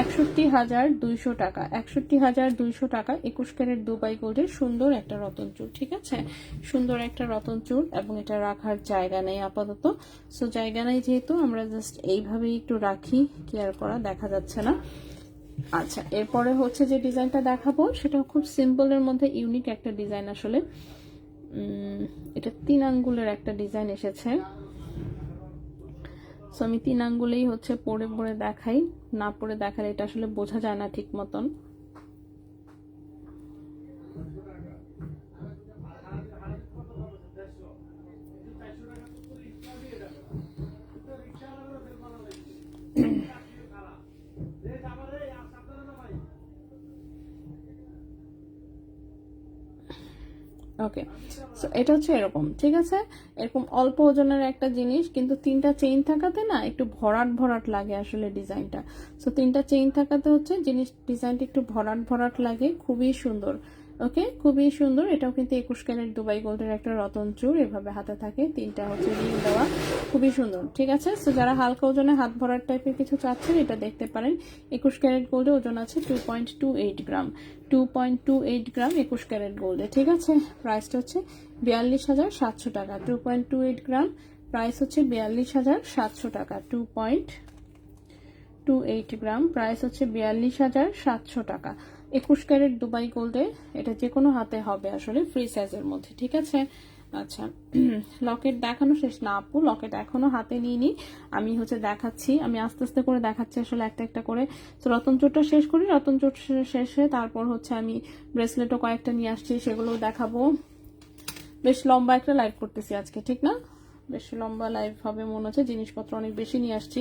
61,200 টাকা। 61,200 টাকা 21 ক্যারেট দুবাই গোল্ডের সুন্দর একটা রতন চূড়। ঠিক আছে, সুন্দর একটা রতন চূড়, এবং এটা রাখার জায়গা নেই আপাতত। সো জায়গা নেই যেহেতু আমরা জাস্ট এইভাবেই একটু রাখি, কেয়ার করা দেখা যাচ্ছে না। আচ্ছা, এরপরে হচ্ছে যে ডিজাইনটা দেখাবো সেটা খুব সিম্পলের মধ্যে ইউনিক একটা ডিজাইন আসলে। এটা 3 আঙ্গুলের একটা ডিজাইন এসেছে। সো আমি 3 আঙ্গুলেই হচ্ছে পরে পরে দেখাই, না পরে দেখালে এটা আসলে বোঝা যায় না ঠিক মতন। ওকে, সো এটা হচ্ছে এরকম। ঠিক আছে, এরকম অল্প ওজনের একটা জিনিস, কিন্তু 3টা চেইন থাকাতে না একটু ভরাট ভরাট লাগে আসলে ডিজাইনটা। সো 3টা চেইন থাকাতে হচ্ছে ডিজাইনটা একটু ভরাট ভরাট লাগে, খুবই সুন্দর। ওকে, খুবই সুন্দর। এটাও কিন্তু 21 ক্যারেট দুবাই গোল্ডের একটা রতন চূড়, এভাবে হাতে থাকে, 3টা হচ্ছে রিং দেওয়া, খুবই সুন্দর। ঠিক আছে, সো যারা হালকা ওজনে হাত ভরাট টাইপের কিছু চাচ্ছেন এটা দেখতে পারেন। 21 ক্যারেট গোল্ডে ওজন আছে 2.28 গ্রাম, 2.28 গ্রাম 21 ক্যারেট গোল্ডে। ঠিক আছে, প্রাইসটা হচ্ছে 42,700 টাকা। 2.28 গ্রাম, প্রাইস হচ্ছে 42,700 টাকা। 280 গ্রাম, প্রাইস হচ্ছে 42,700 টাকা। 21 ক্যারেট দুবাই গোল্ডে, এটা যে কোনো হাতে হবে আসলে, ফ্রি সাইজের মধ্যে, ঠিক আছে। আচ্ছা, লকেট দেখানো শেষ না আপু, লকেট এখনো হাতে নিইনি, আমি হচ্ছে দেখাচ্ছি, আমি আস্তে আস্তে করে দেখাচ্ছি আসলে একটা একটা করে। তো রতন চোরটা শেষ করি, রতন চোর শেষে তারপর হচ্ছে আমি ব্রেসলেটও কয়েকটা নিয়ে আসছি, সেগুলোও দেখাবো। বেশ লম্বা একটা লাইভ করতেছি আজকে, ঠিক না? বেশ লম্বা লাইভ হবে মনে হচ্ছে, জিনিসপত্র অনেক বেশি নিয়ে আসছি,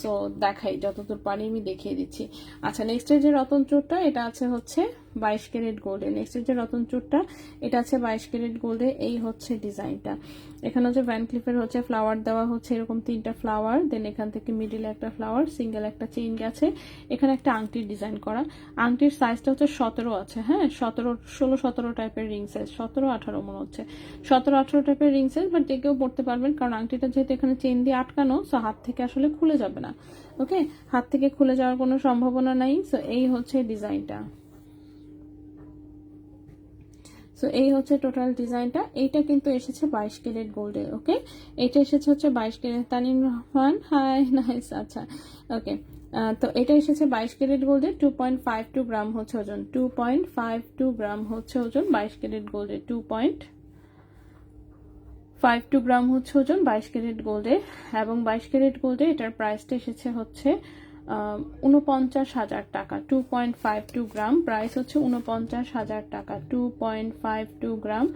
সো দেখাই যতদূর পারি আমি দেখিয়ে দিচ্ছি। আচ্ছা, নেক্সটের যে রতন চোরটা, এটা আছে হচ্ছে 22 ক্যারেট গোল্ডে। নেক্সটের যে রতন চোরটা, এটা আছে 22 ক্যারেট গোল্ডে। এই হচ্ছে ডিজাইনটা, এখানে হচ্ছে ভ্যান ক্লিফের হচ্ছে ফ্লাওয়ার দেওয়া হচ্ছে, এরকম 3টা ফ্লাওয়ার, দেন এখান থেকে মিডিলে একটা ফ্লাওয়ার, সিঙ্গেল একটা চেইন গেছে, এখানে একটা আংটির ডিজাইন করা। আংটির সাইজটা হচ্ছে 17 আছে, হ্যাঁ 16-17 টাইপের রিং সাইজ, 17-18 মনে হচ্ছে, 17-18 টাইপের রিং সাইজ, বাট যে কেউ পড়তে পারবেন, কারণ আংটিটা যেহেতু এখানে চেইন দিয়ে আটকানো, সো হাত থেকে আসলে খুলে যাবে না। ওকে, হাত থেকে খুলে যাওয়ার কোনো সম্ভাবনা নাই। সো এই হচ্ছে ডিজাইনটা, সো এই হচ্ছে টোটাল ডিজাইনটা। এইটা কিন্তু এসেছে 22 ক্যারেট গোল্ডে। ওকে, এটা এসেছে হচ্ছে 22 carat. Tanim Rahman, hi, nice. আচ্ছা, ওকে, তো এটা এসেছে 22 ক্যারেট গোল্ডে, 2.52 গ্রাম হচ্ছে ওজন, 2.52 গ্রাম হচ্ছে ওজন 22 ক্যারেট গোল্ডে, 2.52 গ্রাম হচ্ছে ওজন 22 ক্যারেট গোল্ডে। এবং 22 ক্যারেট গোল্ডে এটার প্রাইসটা এসেছে হচ্ছে 49,000 টাকা। 2.52 গ্রাম, প্রাইস হচ্ছে 49,000 টাকা। 2.52 গ্রাম,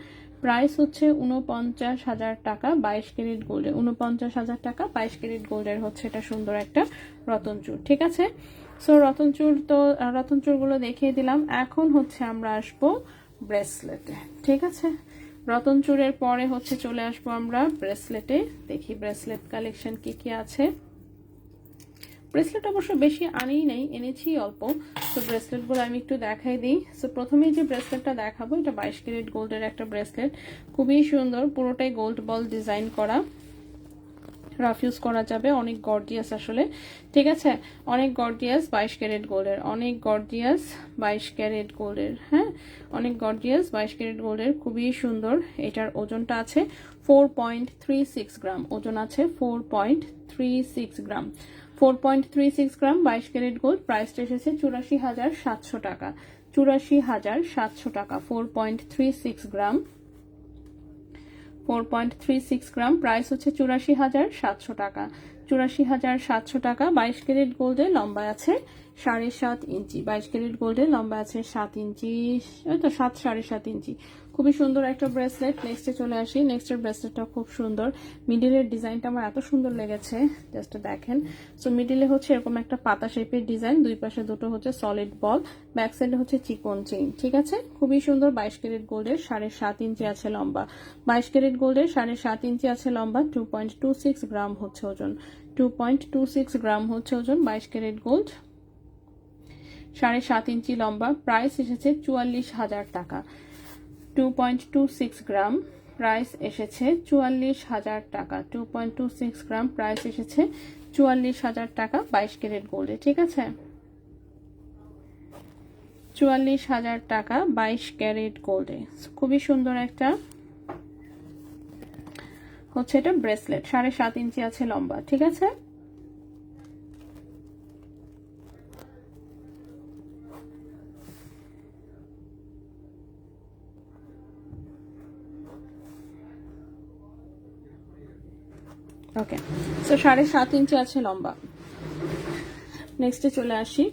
প্রাইস হচ্ছে 49,000 টাকা 22 ক্যারেট গোল্ডে। 49,000 টাকা 22 ক্যারেট গোল্ডের হচ্ছে এটা সুন্দর একটা রতনচুর, ঠিক আছে। সো রতনচুর, তো রতনচুরগুলো দেখিয়ে দিলাম। এখন হচ্ছে আমরা আসবো ব্রেসলেটে, ঠিক আছে। রতনচুরের পরে হচ্ছে চলে আসবো আমরা ব্রেসলেটে। দেখি ব্রেসলেট কালেকশন কি কি আছে। ব্রেসলেট অবশ্য বেশি আনেই নাই, এনেছি অল্প। তো ব্রেসলেটগুলো আমি একটু দেখাই দিই। সো প্রথমেই যে ব্রেসলেটটা দেখাবো, এটা 22 ক্যারেট গোল্ডের একটা ব্রেসলেট, খুবই সুন্দর, পুরোটাই গোল্ড বল ডিজাইন করা, রাফ ইউজ করা যাবে, অনেক গর্জিয়াস আসলে, ঠিক আছে, অনেক গর্জিয়াস 22 ক্যারেট গোল্ডের, অনেক গর্জিয়াস 22 ক্যারেট গোল্ডের, হ্যাঁ অনেক গর্জিয়াস 22 ক্যারেট গোল্ডের, খুবই সুন্দর। এটার ওজনটা আছে 4.36 গ্রাম, ওজন আছে 4.36 গ্রাম, 4.36 গ্রাম 22 ক্যারেট গোল্ড। প্রাইসটা এসেছে 84,700 টাকা, 84,700 টাকা। 4.36 গ্রাম, 4.36 গ্রাম, প্রাইস হচ্ছে 84,700 টাকা, 84,700 টাকা। 22 ক্যারেট গোল্ডে লম্বা আছে 7.5 ইঞ্চি, 22 ক্যারেট গোল্ডে লম্বা আছে 7 ইঞ্চি, তো 7.5 ইঞ্চি। খুবই সুন্দর একটা ব্রেসলেট। নেক্সটে চলে আসি। নেক্সটের ব্রেসলেটটা খুব সুন্দর, মিডিলের ডিজাইনটা আমার এত সুন্দর লেগেছে, জাস্ট দেখেন। সো মিডিলে হচ্ছে এরকম একটা পাতা শেপের ডিজাইন, দুই পাশে দুটো হচ্ছে সলিড বল, ব্যাক সাইডে হচ্ছে চিকন চেইন, ঠিক আছে, খুবই সুন্দর। 22 ক্যারেট গোল্ডের 7.5 ইঞ্চি আছে লম্বা, 22 ক্যারেট গোল্ডের 7.5 ইঞ্চি আছে লম্বা, 2.26 গ্রাম হচ্ছে ওজন, 2.26 গ্রাম হচ্ছে ওজন 22 ক্যারেট গোল্ড, 7.5 ইঞ্চি লম্বা। প্রাইস এসেছে 44,000 টাকা। 2.26 গ্রাম, প্রাইস এসেছে 44,000 টাকা। 2.26 গ্রাম, প্রাইস এসেছে 44,000 টাকা 22 ক্যারেট গোল্ডে, ঠিক আছে, 44,000 টাকা 22 ক্যারেট গোল্ডে। খুবই সুন্দর একটা হচ্ছে এটা ব্রেসলেট, 7.5 ইঞ্চি আছে লম্বা, ঠিক আছে। ওকে, সো 7.5 ইঞ্চি আছে লম্বা। নেক্সটে চলে আসি।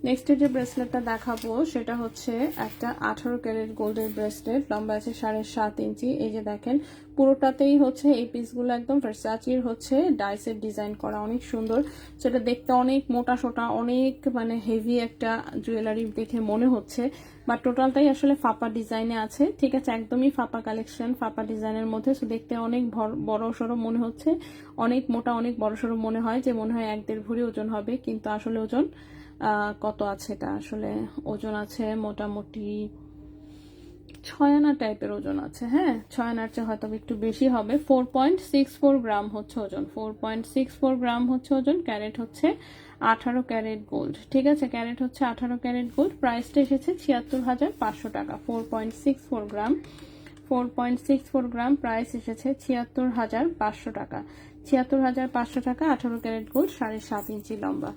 নেক্সটে যে ব্রেসলেটটা দেখাবো সেটা হচ্ছে একটা 18 ক্যারেট গোল্ডের ব্রেসলেট, লম্বা আছে 7.5 ইঞ্চি। এই যে দেখেন, পুরোটাতেই হচ্ছে এই পিসগুলো একদম ভার্সাচির হচ্ছে ডাইসের ডিজাইন করা, অনেক সুন্দর। সেটা দেখতে অনেক মোটা সোটা, অনেক মানে হেভি একটা জুয়েলারি দেখে মনে হচ্ছে, বাট টোটালটাই আসলে ফাপা ডিজাইনে আছে, ঠিক আছে, একদমই ফাপা কালেকশন, ফাপা ডিজাইনের মধ্যে। সো দেখতে অনেক বড় সড়ো মনে হচ্ছে, অনেক মোটা, অনেক বড় সড়ো মনে হয়, যে মনে হয় 1-1.5 ভরি ওজন হবে, কিন্তু আসলে ওজন কত আছে, এটা আসলে ওজন আছে মোটামুটি 6 আনা টাইপের ওজন আছে, হ্যাঁ 6 আনার চেয়ে হয়তো একটু বেশি হবে। 4.64 গ্রাম হচ্ছে ওজন, 4.64 গ্রাম হচ্ছে ওজন। ক্যারেট হচ্ছে 18 ক্যারেট গোল্ড, ঠিক আছে, ক্যারেট হচ্ছে 18 ক্যারেট গোল্ড। প্রাইসটা এসেছে 76,500 টাকা। 4.64 গ্রাম, 4.64 গ্রাম, প্রাইস এসেছে 76,500 টাকা, ৭৬,৫০০ টাকা। 18 ক্যারেট গোল্ড 7.5 ইঞ্চি লম্বা।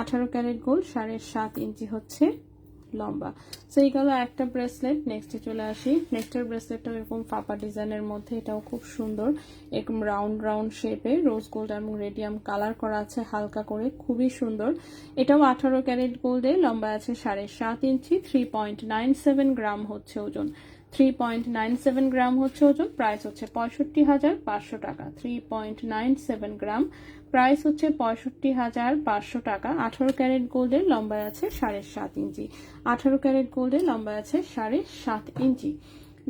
18 ক্যারেট গোল্ড 7.5 ইঞ্চি হচ্ছে লম্বা। সো এই গেল একটা ব্রেসলেট। নেক্সটে চলে আসি। নেক্সটের ব্রেসলেটটাও এরকম ফাপা ডিজাইনের মধ্যে, এটাও খুব সুন্দর, এরকম রাউন্ড রাউন্ড শেপে রোজ গোল্ড এবং রেডিয়াম কালার করা আছে হালকা করে, খুবই সুন্দর। এটাও 18 ক্যারেট গোল্ডে, লম্বা আছে 7.5 ইঞ্চি, 3.97 গ্রাম হচ্ছে ওজন। 3.97 গ্রাম হচ্ছে ওজন। প্রাইস হচ্ছে 65,500 টাকা। 3.97 গ্রাম, প্রাইস হচ্ছে 65,500 টাকা। 18 ক্যারেট গোল্ডের, লম্বায় আছে 7.5 ইঞ্চি। 18 ক্যারেট গোল্ডের, লম্বায় আছে 7.5 ইঞ্চি।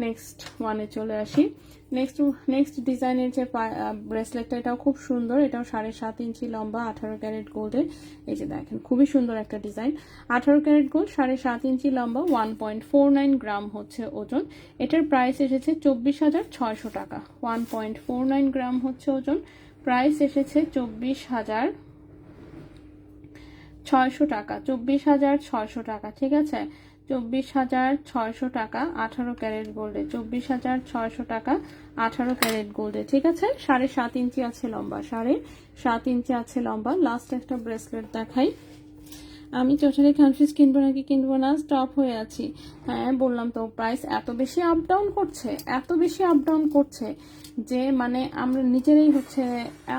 নেক্সট ওয়ানে চলে আসি। নেক্সট ডিজাইনের যে ব্রেসলেটটা, এটাও খুব সুন্দর, এটাও 7.5 ইঞ্চি লম্বা, 18 ক্যারেট গোল্ডের। এই যে দেখেন, খুবই সুন্দর একটা ডিজাইন। 18 ক্যারেট গোল্ড, 7.5 ইঞ্চি লম্বা, 1.49 গ্রাম হচ্ছে ওজন। এটার প্রাইস এসেছে 24,600 টাকা। 1.49 গ্রাম হচ্ছে ওজন। প্রাইস এসেছে 24,600 টাকা। 24,600 টাকা, ঠিক আছে। 24,600 টাকা 18 ক্যারেট গোল্ডে। 24,600 টাকা 18 ক্যারেট গোল্ডে, ঠিক আছে। 7.5 ইঞ্চি আছে লম্বা, 7.5 ইঞ্চি আছে লম্বা। লাস্ট একটা ব্রেসলেট দেখাই। আমি টোটালি কনফিউজ, কিনবো নাকি কিনবো না, স্টপ হয়ে আছি। হ্যাঁ বললাম তো, প্রাইস এত বেশি আপ ডাউন করছে, এত বেশি আপ ডাউন করছে যে মানে আমরা নিজেরাই হচ্ছে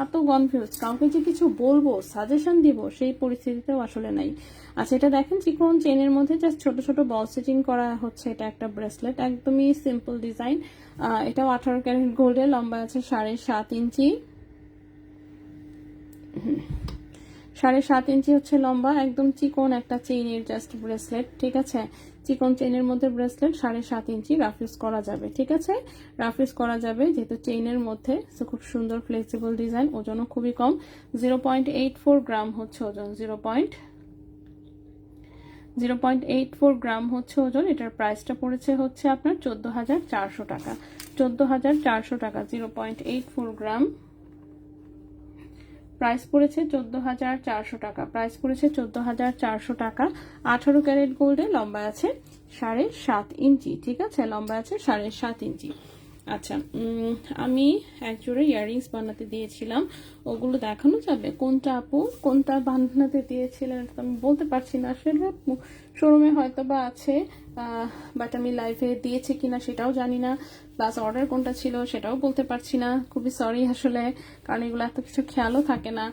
এত কনফিউজ, কাউকে যে কিছু বলবো, সাজেশন দিব, সেই পরিস্থিতিতেও আসলে নাই। আচ্ছা, এটা দেখেন চিকন চেনের মধ্যে জাস্ট ছোট ছোট বল সেটিং করা হচ্ছে। এটা একটা ব্রেসলেট, একদমই সিম্পল ডিজাইন। এটাও 18 ক্যারেট গোল্ডের, লম্বা আছে 7.5 ইঞ্চি। 7.5 ইঞ্চি হচ্ছে লম্বা। একদম চিকন একটা চেইনের জাস্ট ব্রেসলেট, ঠিক আছে। চিকন চেইনের মধ্যে ব্রেসলেট, 7.5 ইঞ্চি। রাফ ইউজ করা যাবে, ঠিক আছে। রাফ ইউজ করা যাবে যেহেতু চেইনের মধ্যে। খুব সুন্দর ফ্লেক্সিবল ডিজাইন। ওজনও খুবই কম, 0.84 গ্রাম হচ্ছে ওজন। 0.84 গ্রাম হচ্ছে ওজন। এটার প্রাইসটা পড়েছে হচ্ছে আপনার 14,400 টাকা। 14,400 টাকা। 0.84 গ্রাম, প্রাইস পড়েছে 14,400 টাকা। প্রাইস পড়েছে 14,400 টাকা। 18 ক্যারেট গোল্ডে, লম্বা আছে 7.5 ইঞ্চি, ঠিক আছে। লম্বা আছে 7.5 ইঞ্চি। আচ্ছা, আমি এক জোড়া ইয়াররিংস বানাতে দিয়েছিলাম, ওগুলো দেখানো যাবে? কোনটা আপু কোনটা বানাতে দিয়েছিলেন এটা তো আমি বলতে পারছি না আসলে। শোরুমে হয়তো বা আছে, বাট আমি লাইভে দিয়েছি কিনা সেটাও জানি না। প্লাস অর্ডার কোনটা ছিল সেটাও বলতে পারছি না। খুবই সরি আসলে, কারণ এগুলো এত কিছু খেয়ালও থাকে না।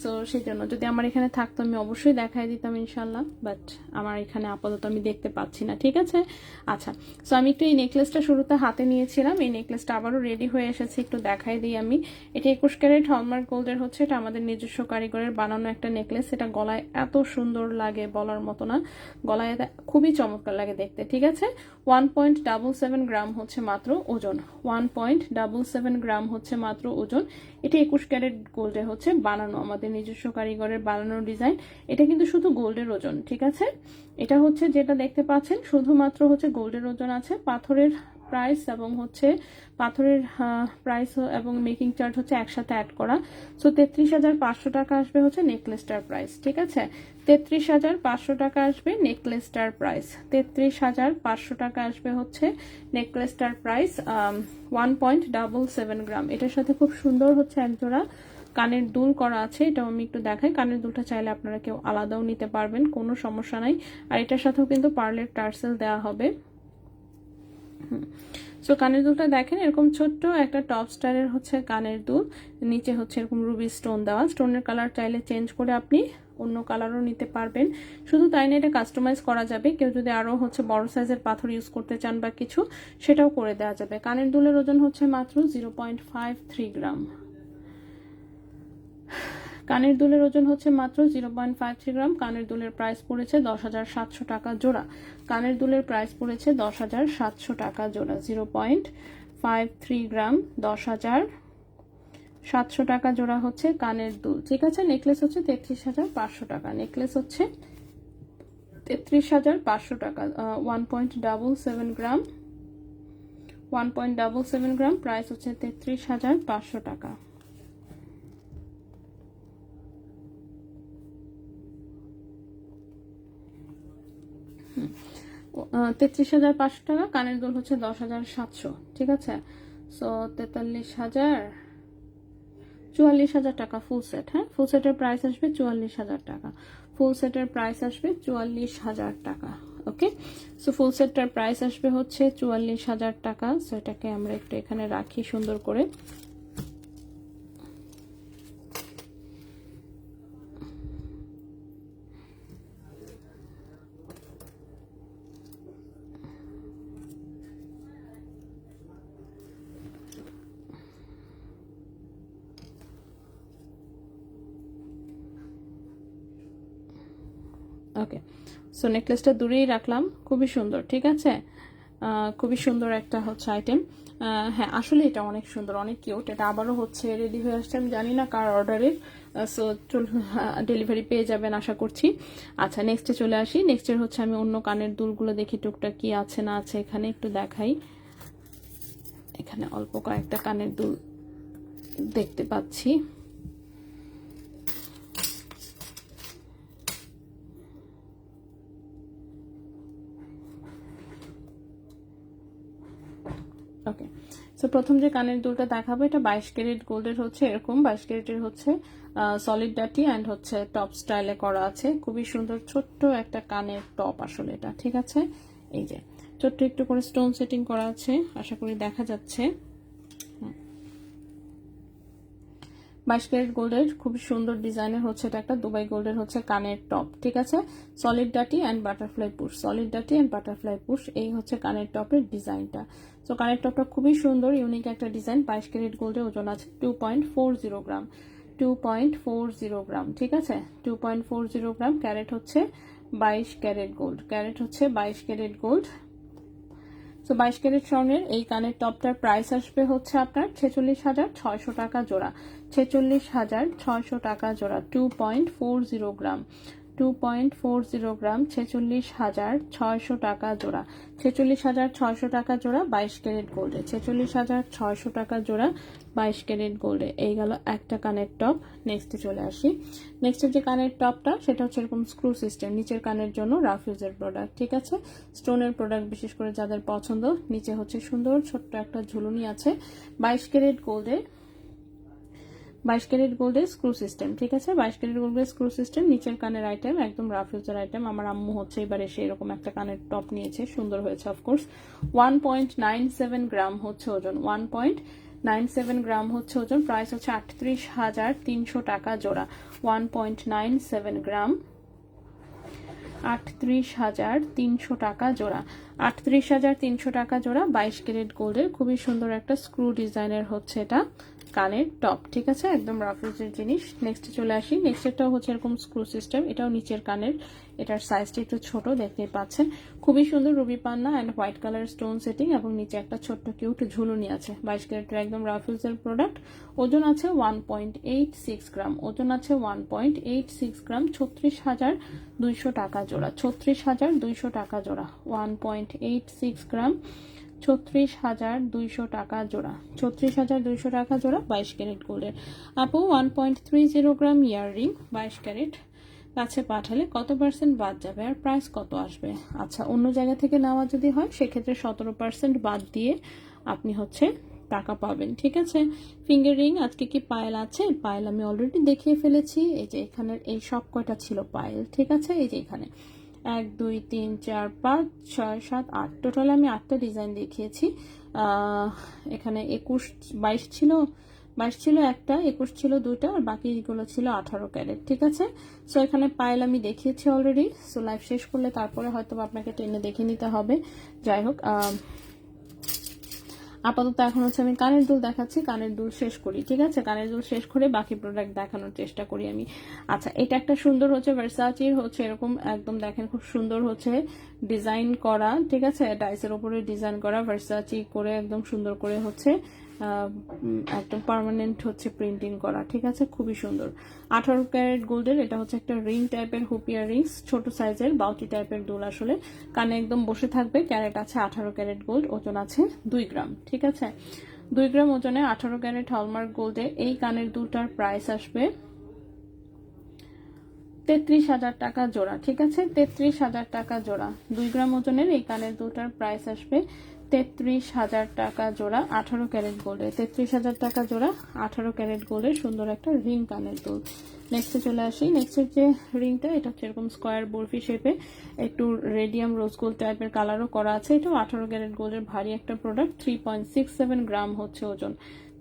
সো সেই জন্য যদি আমার এখানে থাকতো আমি অবশ্যই দেখাই দিতাম ইনশাল্লাহ, বাট আমার এখানে আপাতত আমি দেখতে পাচ্ছি না, ঠিক আছে। আচ্ছা, সো আমি একটু এই নেকলেসটা শুরুতে হাতে নিয়েছিলাম। এই নেকলেসটা আবারও রেডি হয়ে এসেছে, একটু দেখাই দিই আমি। এটা 21 ক্যারেট হলমার্ক গোল্ডের হচ্ছে। এটা আমাদের নিজস্ব কারিগরের বানানো একটা নেকলেস। এটা গলায় এত সুন্দর লাগে বলার মতো না, গলায় খুবই চমৎকার লাগে দেখতে, ঠিক আছে। 1.77 গ্রাম হচ্ছে মাত্র ওজন। 1.77 গ্রাম হচ্ছে মাত্র ওজন। এটা 21 ক্যারেট গোল্ডে হচ্ছে বানানো, আমাদের নিজস্ব কারিগরের বানানো ডিজাইন। এটা কিন্তু শুধু গোল্ডের ওজন, ঠিক আছে। এটা হচ্ছে যেটা দেখতে পাচ্ছেন শুধুমাত্র হচ্ছে গোল্ডের ওজন আছে। পাথরের প্রাইস এবং হচ্ছে পাথরের প্রাইস এবং মেকিং চার্জ হচ্ছে একসাথে অ্যাড করা। সো 33,500 টাকা আসবে হচ্ছে নেকলেসটার প্রাইস, ঠিক আছে। 33,500 টাকা আসবে নেকলেসটার প্রাইস। 33,500 টাকা আসবে হচ্ছে নেকলেসটার প্রাইস। 1.77 গ্রাম। এটার সাথে খুব সুন্দর হচ্ছে একজোড়া কানের দুল করা আছে। এটাও আমি একটু দেখাই। কানের দুলটা চাইলে আপনারা কেউ আলাদাও নিতে পারবেন, কোনো সমস্যা নাই। আর এটার সাথেও কিন্তু পার্লের টার্সেল দেওয়া হবে। সো কানের দুলটা দেখেন, এরকম ছোট্ট একটা টপ স্টাইলের হচ্ছে কানের দুল, নিচে হচ্ছে এরকম রুবি স্টোন দেওয়া। স্টোনের কালার চাইলে চেঞ্জ করে আপনি অন্য কালারও নিতে পারবেন। শুধু তাই না, এটা কাস্টমাইজ করা যাবে। কেউ যদি আরো হচ্ছে বড় সাইজের পাথর ইউজ করতে চান বা কিছু, সেটাও করে দেওয়া যাবে। কানের দুলের ওজন হচ্ছে মাত্র 0.53 গ্রাম। কানের দুলের ওজন হচ্ছে মাত্র 0.53 গ্রাম। কানের দুলের প্রাইস পড়েছে 10,700 টাকা জোড়া। কানের দুলের প্রাইস পড়েছে 10,700 টাকা জোড়া। 0.53 গ্রাম, 10,700 টাকা জোড়া হচ্ছে কানের দুল, ঠিক আছে। নেকলেস হচ্ছে 33,500 টাকা। নেকলেস হচ্ছে 33,500 টাকা। 1.77 গ্রাম, 1.77 গ্রাম, প্রাইস হচ্ছে 33,500 টাকা। 33,500 টাকা। কানের দুল হচ্ছে 10,700, ঠিক আছে। সো 43,000, 44,000 টাকা ফুল সেট। হ্যাঁ, ফুল সেটের প্রাইস আসবে 44,000 টাকা। ফুল সেটের প্রাইস আসবে 44,000 টাকা। ওকে, সো ফুল সেটটার প্রাইস আসবে হচ্ছে 44,000 টাকা। সো এটাকে আমরা একটু এখানে রাখি সুন্দর করে। ওকে, সো নেকলেসটা দূরেই রাখলাম, খুবই সুন্দর। ঠিক আছে, খুবই সুন্দর একটা হচ্ছে আইটেম। হ্যাঁ, আসলে এটা অনেক সুন্দর, অনেক কিউট। এটা আবারও হচ্ছে রেডি হয়ে আসছে, আমি জানি না কার অর্ডারের। সো ডেলিভারি পেয়ে যাবেন আশা করছি। আচ্ছা, নেক্সটে চলে আসি। নেক্সটের হচ্ছে আমি অন্য কানের দুলগুলো দেখি টুকটাক কি আছে না আছে এখানে একটু দেখাই। এখানে অল্প কয়েকটা কানের দুল দেখতে পাচ্ছি। ওকে, সো প্রথম যে কানের দুলটা দেখাবো এটা 22 ক্যারেট গোল্ডের হচ্ছে, এরকম 22 ক্যারেটের হচ্ছে সলিড ডাটি অ্যান্ড হচ্ছে টপ স্টাইলে করা আছে। খুবই সুন্দর ছোট্ট একটা কানের টপ আসলে এটা। ঠিক আছে, এই যে ছোট্ট একটু করে স্টোন সেটিং করা আছে, আশা করি দেখা যাচ্ছে। 22 ক্যারেট গোল্ডের খুবই সুন্দর ডিজাইনের হচ্ছে এটা একটা দুবাই গোল্ডের হচ্ছে কানের টপ। ঠিক আছে, সলিড ডাটি অ্যান্ড বাটারফ্লাই পুশ, সলিড ডাটি অ্যান্ড বাটারফ্লাই পুশ, এই হচ্ছে কানের টপের ডিজাইনটা। তো কানের টপটা খুবই সুন্দর, ইউনিক একটা ডিজাইন। 22 ক্যারেট গোল্ডের ওজন আছে 2.40 গ্রাম, 2.40 গ্রাম। ঠিক আছে, 2.40 গ্রাম। ক্যারেট হচ্ছে 22 ক্যারেট গোল্ড, ক্যারেট হচ্ছে 22 ক্যারেট গোল্ড। তো 22 ক্যারেট স্বর্ণের এই কানের টপটার প্রাইস আসবে হচ্ছে আপনার 46,600 টাকা জোড়া, 46,600 টাকা জোড়া। 2.40 গ্রাম, 2.40 গ্রাম, 46,600 টাকা জোড়া, 46,600 টাকা জোড়া 22 ক্যারেট গোল্ডে, 46,600 টাকা জোড়া 22 ক্যারেট গোল্ডে। এই গেল একটা কানের টপ। নেক্সটে চলে আসি। নেক্সটের যে কানের টপটা সেটা হচ্ছে এরকম স্ক্রু সিস্টেম, নিচের কানের জন্য রাফ ইউজের প্রোডাক্ট। ঠিক আছে, স্টোনের প্রোডাক্ট বিশেষ করে যাদের পছন্দ। নিচে হচ্ছে সুন্দর ছোট্ট একটা ঝুলুনি আছে। 22 ক্যারেট গোল্ডে, 22 ক্যারেট গোল্ডের স্ক্রু সিস্টেম। ঠিক আছে, 22 ক্যারেট গোল্ডের স্ক্রু সিস্টেম, নিচের কানের আইটেম, একদম রাফ ইউজের আইটেম। আমার আম্মু হচ্ছে এবার এসে এরকম একটা কানের টপ নিয়েছে, সুন্দর হয়েছে অফকোর্স। 1.97 গ্রাম হচ্ছে ওজন, 1.97 গ্রাম হচ্ছে ওজন। প্রাইস হচ্ছে 38,300 টাকা জোড়া, 1.97 গ্রাম, 38,300 টাকা জোড়া, 38,300 টাকা জোড়া 22 ক্যারেট গোল্ডের খুবই সুন্দর একটা স্ক্রু ডিজাইনের হচ্ছে এটা কানের টপ। ঠিক আছে, একদম রাফিজের জিনিস। নেক্সটে চলে আসি। নেক্সটটাও হচ্ছে এরকম স্ক্রু সিস্টেম, এটাও নিচের কানের, এটার সাইজটা একটু ছোট দেখতেই পাচ্ছেন। খুবই সুন্দর Ruby Panna and white colour stone setting এবং নিচে একটা ছোট্ট কিউট ঝুলুনি আছে। 22 ক্যারেটের একদম রাফিজের প্রোডাক্ট। ওজন আছে 1.86 গ্রাম, ওজন আছে 1.86 গ্রাম, 36,200 টাকা জোড়া, 36,200 টাকা জোড়া, 1.86 গ্রাম, 36,200 টাকা জোড়া, 36,200 টাকা জোড়া 22 ক্যারেট গোল্ডের। আপু 1.30 গ্রাম ইয়াররিং 22 ক্যারেট কাছে পাঠালে কত পার্সেন্ট বাদ যাবে আর প্রাইস কত আসবে? আচ্ছা, অন্য জায়গা থেকে নেওয়া যদি হয় সেক্ষেত্রে 17% বাদ দিয়ে আপনি হচ্ছে টাকা পাবেন। ঠিক আছে, ফিঙ্গার রিং আজকে কি পায়েল আছে? পায়েল আমি অলরেডি দেখিয়ে ফেলেছি। এই যে এখানের এই সব কয়টা ছিল পায়েল। ঠিক আছে, এই যে এখানে 1 2 3 4 5 6 7 8 টোটাল আমি 8টা ডিজাইন দেখিয়েছি। এখানে 21 22 ছিল, 22 ছিল একটা, 21 ছিল দুইটা, আর বাকিগুলো ছিল 18 ক্যারেট। ঠিক আছে, সো এখানে পায়েল আমি দেখিয়েছি অলরেডি। সো লাইভ শেষ করলে তারপরে হয়তো আপনাকে টেনে দেখে নিতে হবে। যাই হোক, আপাতত এখন হচ্ছে আমি কানের দুল দেখাচ্ছি, কানের দুল শেষ করি। ঠিক আছে, কানের দুল শেষ করে বাকি প্রোডাক্ট দেখানোর চেষ্টা করি আমি। আচ্ছা, এটা একটা সুন্দর হচ্ছে ভার্সাচির হচ্ছে এরকম একদম দেখেন খুব সুন্দর হচ্ছে ডিজাইন করা। ঠিক আছে, ডাইসের উপরে ডিজাইন করা ভার্সাচি করে একদম সুন্দর করে হচ্ছে একদম পার্মানেন্ট হচ্ছে প্রিন্টিং করা। ঠিক আছে, খুবই সুন্দর। 18 ক্যারেট গোল্ডের এটা হচ্ছে একটা রিং টাইপের হুপ ইয়াররিংস, ছোট সাইজের বাউটি টাইপের দুল আসলে, কানে একদম বসে থাকবে। ক্যারেট আছে 18 ক্যারেট গোল্ড, ওজন আছে 2 গ্রাম। ঠিক আছে, 2 গ্রাম ওজনে 18 ক্যারেট হলমার্ক গোল্ডে এই কানের দুলটার প্রাইস আসবে 33,000 টাকা জোড়া। ঠিক আছে, 33,000 টাকা জোড়া। 2 গ্রাম ওজনের এই কানের দুলটার প্রাইস আসবে 33,000 টাকা জোড়া 18 ক্যারেট গোল্ডের, 33,000 টাকা জোড়া 18 ক্যারেট গোল্ডের সুন্দর একটা রিং কানের দুল। নেক্সটে চলে আসি। নেক্সটের যে রিংটা, এটা হচ্ছে এরকম স্কোয়ার বরফি শেপে, একটু রেডিয়াম রোজ গোল্ড টাইপের কালারও করা আছে। এটাও 18 ক্যারেট গোল্ডের ভারী একটা প্রোডাক্ট। 3.67 গ্রাম হচ্ছে ওজন,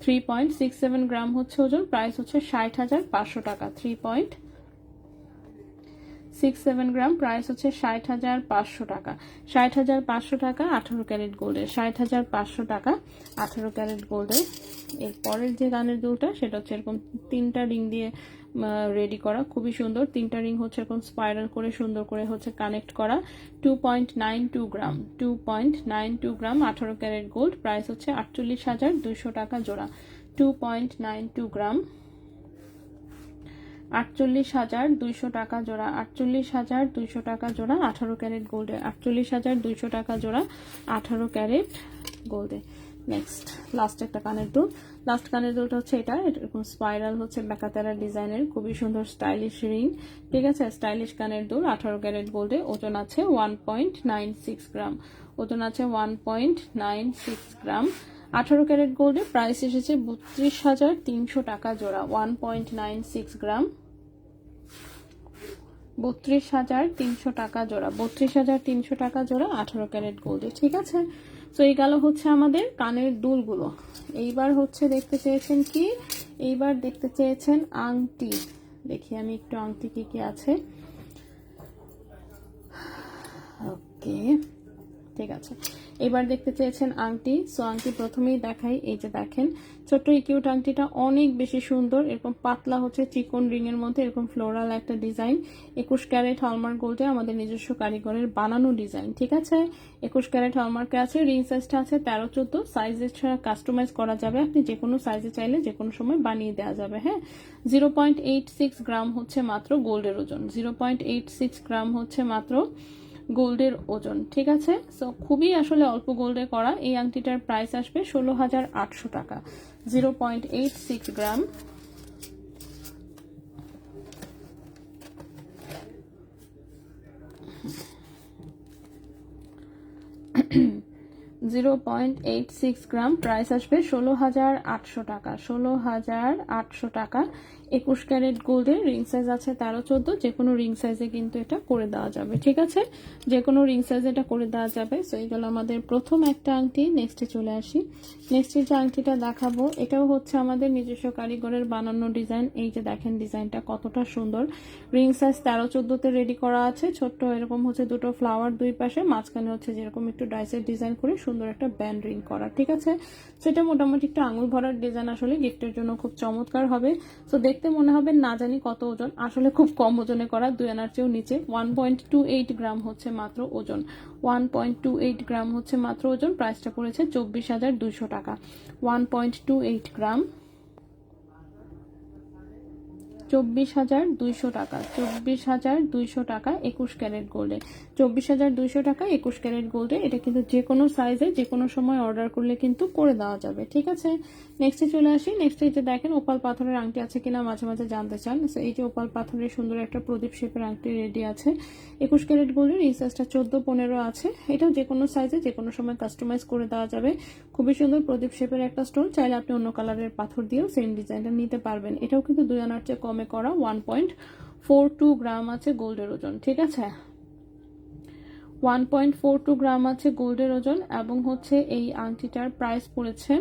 3.67 গ্রাম হচ্ছে ওজন। প্রাইস হচ্ছে 60,500 টাকা। 3.67 গ্রাম, প্রাইস হচ্ছে 60,500 টাকা। 60,500 টাকা 18 ক্যারেট গোল্ডের, 60,500 টাকা 18 ক্যারেট গোল্ডের। এরপরের যে কানের দুলটা, সেটা হচ্ছে এরকম 3টা রিং দিয়ে রেডি করা, খুবই সুন্দর। 3টা রিং হচ্ছে এরকম স্পাইরাল করে সুন্দর করে হচ্ছে কানেক্ট করা। 2.92 গ্রাম, 2.92 গ্রাম 18 ক্যারেট গোল্ড। প্রাইস হচ্ছে 48,200 টাকা জোড়া। 2.92 গ্রাম, 48,200 টাকা জোড়া, 48,200 টাকা জোড়া 18 ক্যারেট গোল্ডে, 48,200 টাকা জোড়া 18 ক্যারেট গোল্ডে। নেক্সট লাস্ট একটা কানের দুল। লাস্ট কানের দুলটা হচ্ছে এটা, এরকম স্পাইরাল হচ্ছে বেকাতেরা ডিজাইনের, খুবই সুন্দর স্টাইলিশ রিং। ঠিক আছে, স্টাইলিশ কানের দুল 18 ক্যারেট গোল্ডে। ওজন আছে 1.96 গ্রাম, ওজন আছে 1.96 গ্রাম 18 ক্যারেট গোল্ডে। প্রাইস এসেছে 32,300 টাকা জোড়া। 1.96 গ্রাম, 32,300 টাকা জোড়া, 32,300 টাকা জোড়া 18 ক্যারেট গোল্ডে। ঠিক আছে, তো এই গেল হচ্ছে আমাদের কানের দুলগুলো। এইবার হচ্ছে দেখতে চেয়েছেন কি, এইবার দেখতে চেয়েছেন আংটি। দেখি আমি একটু আংটি কি কি আছে। ওকে, ঠিক আছে, এবার দেখতে চেয়েছেন আংটি। সো আংটি প্রথমেই দেখাই। এই যে দেখেন ছোট্ট এই কিউট আংটিটা অনেক বেশি সুন্দর, এরকম পাতলা হচ্ছে চিকন রিং এর মধ্যে এরকম ফ্লোরাল একটা ডিজাইন। 21 ক্যারেট হলমার্ক গোল্ডে, আমাদের নিজস্ব কারিগরের বানানো ডিজাইন। ঠিক আছে, 21 ক্যারেট হলমার্কে আছে। রিং সাইজটা আছে 13-14, সাইজের ছাড়া কাস্টমাইজ করা যাবে, আপনি যে কোনো সাইজে চাইলে যে কোনো সময় বানিয়ে দেওয়া যাবে। হ্যাঁ, 0.86 গ্রাম হচ্ছে মাত্র গোল্ডের ওজন, 0.86 গ্রাম হচ্ছে মাত্র গোল্ডের ওজন। ঠিক আছে, সো খুবই আসলে অল্প গোল্ডে করা। এই আংটিটার প্রাইস আসবে 16,800 টাকা। 0.86 গ্রাম, 0.86 গ্রাম, প্রাইস আসবে 16,800 টাকা। 16,800 টাকা। 21 ক্যারেট গোল্ডের, রিং সাইজ আছে 13-14, যে কোনো রিং সাইজে কিন্তু এটা করে দেওয়া যাবে। ঠিক আছে, যে কোনো রিং সাইজে এটা করে দেওয়া যাবে। সো এইগুলো আমাদের প্রথম একটা আংটি। নেক্সটে চলে আসি। নেক্সটে যে আংটিটা দেখাবো, এটাও হচ্ছে আমাদের নিজস্ব কারিগরের বানানো ডিজাইন। এই যে দেখেন ডিজাইনটা কতটা সুন্দর। রিং সাইজ 13-14 রেডি করা আছে। ছোট্ট এরকম হচ্ছে দুটো ফ্লাওয়ার দুই পাশে, মাঝখানে হচ্ছে যেরকম একটু ডাইসের ডিজাইন করে সুন্দর একটা ব্যান্ড রিং করা। ঠিক আছে, সেটা মোটামুটি একটু আঙুল ভরার ডিজাইন, আসলে গিফটের জন্য খুব চমৎকার হবে। তো দেখতে মনে হবে না জানি কত ওজন, আসলে খুব কম ওজনে করা, 2 আনার চেয়েও নিচে। 1.28 গ্রাম হচ্ছে মাত্র ওজন, 1.28 গ্রাম হচ্ছে মাত্র ওজন। প্রাইসটা পড়েছে 24,200 টাকা। 1.28 গ্রাম, 24,200 টাকা। 24,200 টাকা 21 ক্যারেট গোল্ডে, 24,200 টাকা 21 ক্যারেট গোল্ডে। এটা কিন্তু যে কোনো সাইজে যে কোনো সময় অর্ডার করলে কিন্তু করে দেওয়া যাবে। ঠিক আছে, নেক্সটে চলে আসি। নেক্সটে এই যে দেখেন ওপাল পাথরের আংটি আছে কিনা মাঝে মাঝে জানতে চান। এই যে ওপাল পাথরের সুন্দর একটা প্রদীপ শেপের আংটি রেডি আছে। 21 ক্যারেট গোল্ডের, এই সাইজটা 14-15 আছে। এটাও যে কোনো সাইজে যে কোনো সময় কাস্টমাইজ করে দেওয়া যাবে। খুবই সুন্দর প্রদীপ শেপের একটা স্টোন, চাইলে আপনি অন্য কালারের পাথর দিয়েও সেম ডিজাইনটা নিতে পারবেন। এটাও কিন্তু 2 আনার চেয়ে কমে করা। 1.42 গ্রাম আছে গোল্ডের ওজন। ঠিক আছে, 1.42 গ্রাম আছে গোল্ডের ওজন। এবং হচ্ছে এই আংটিটার প্রাইস পড়েছে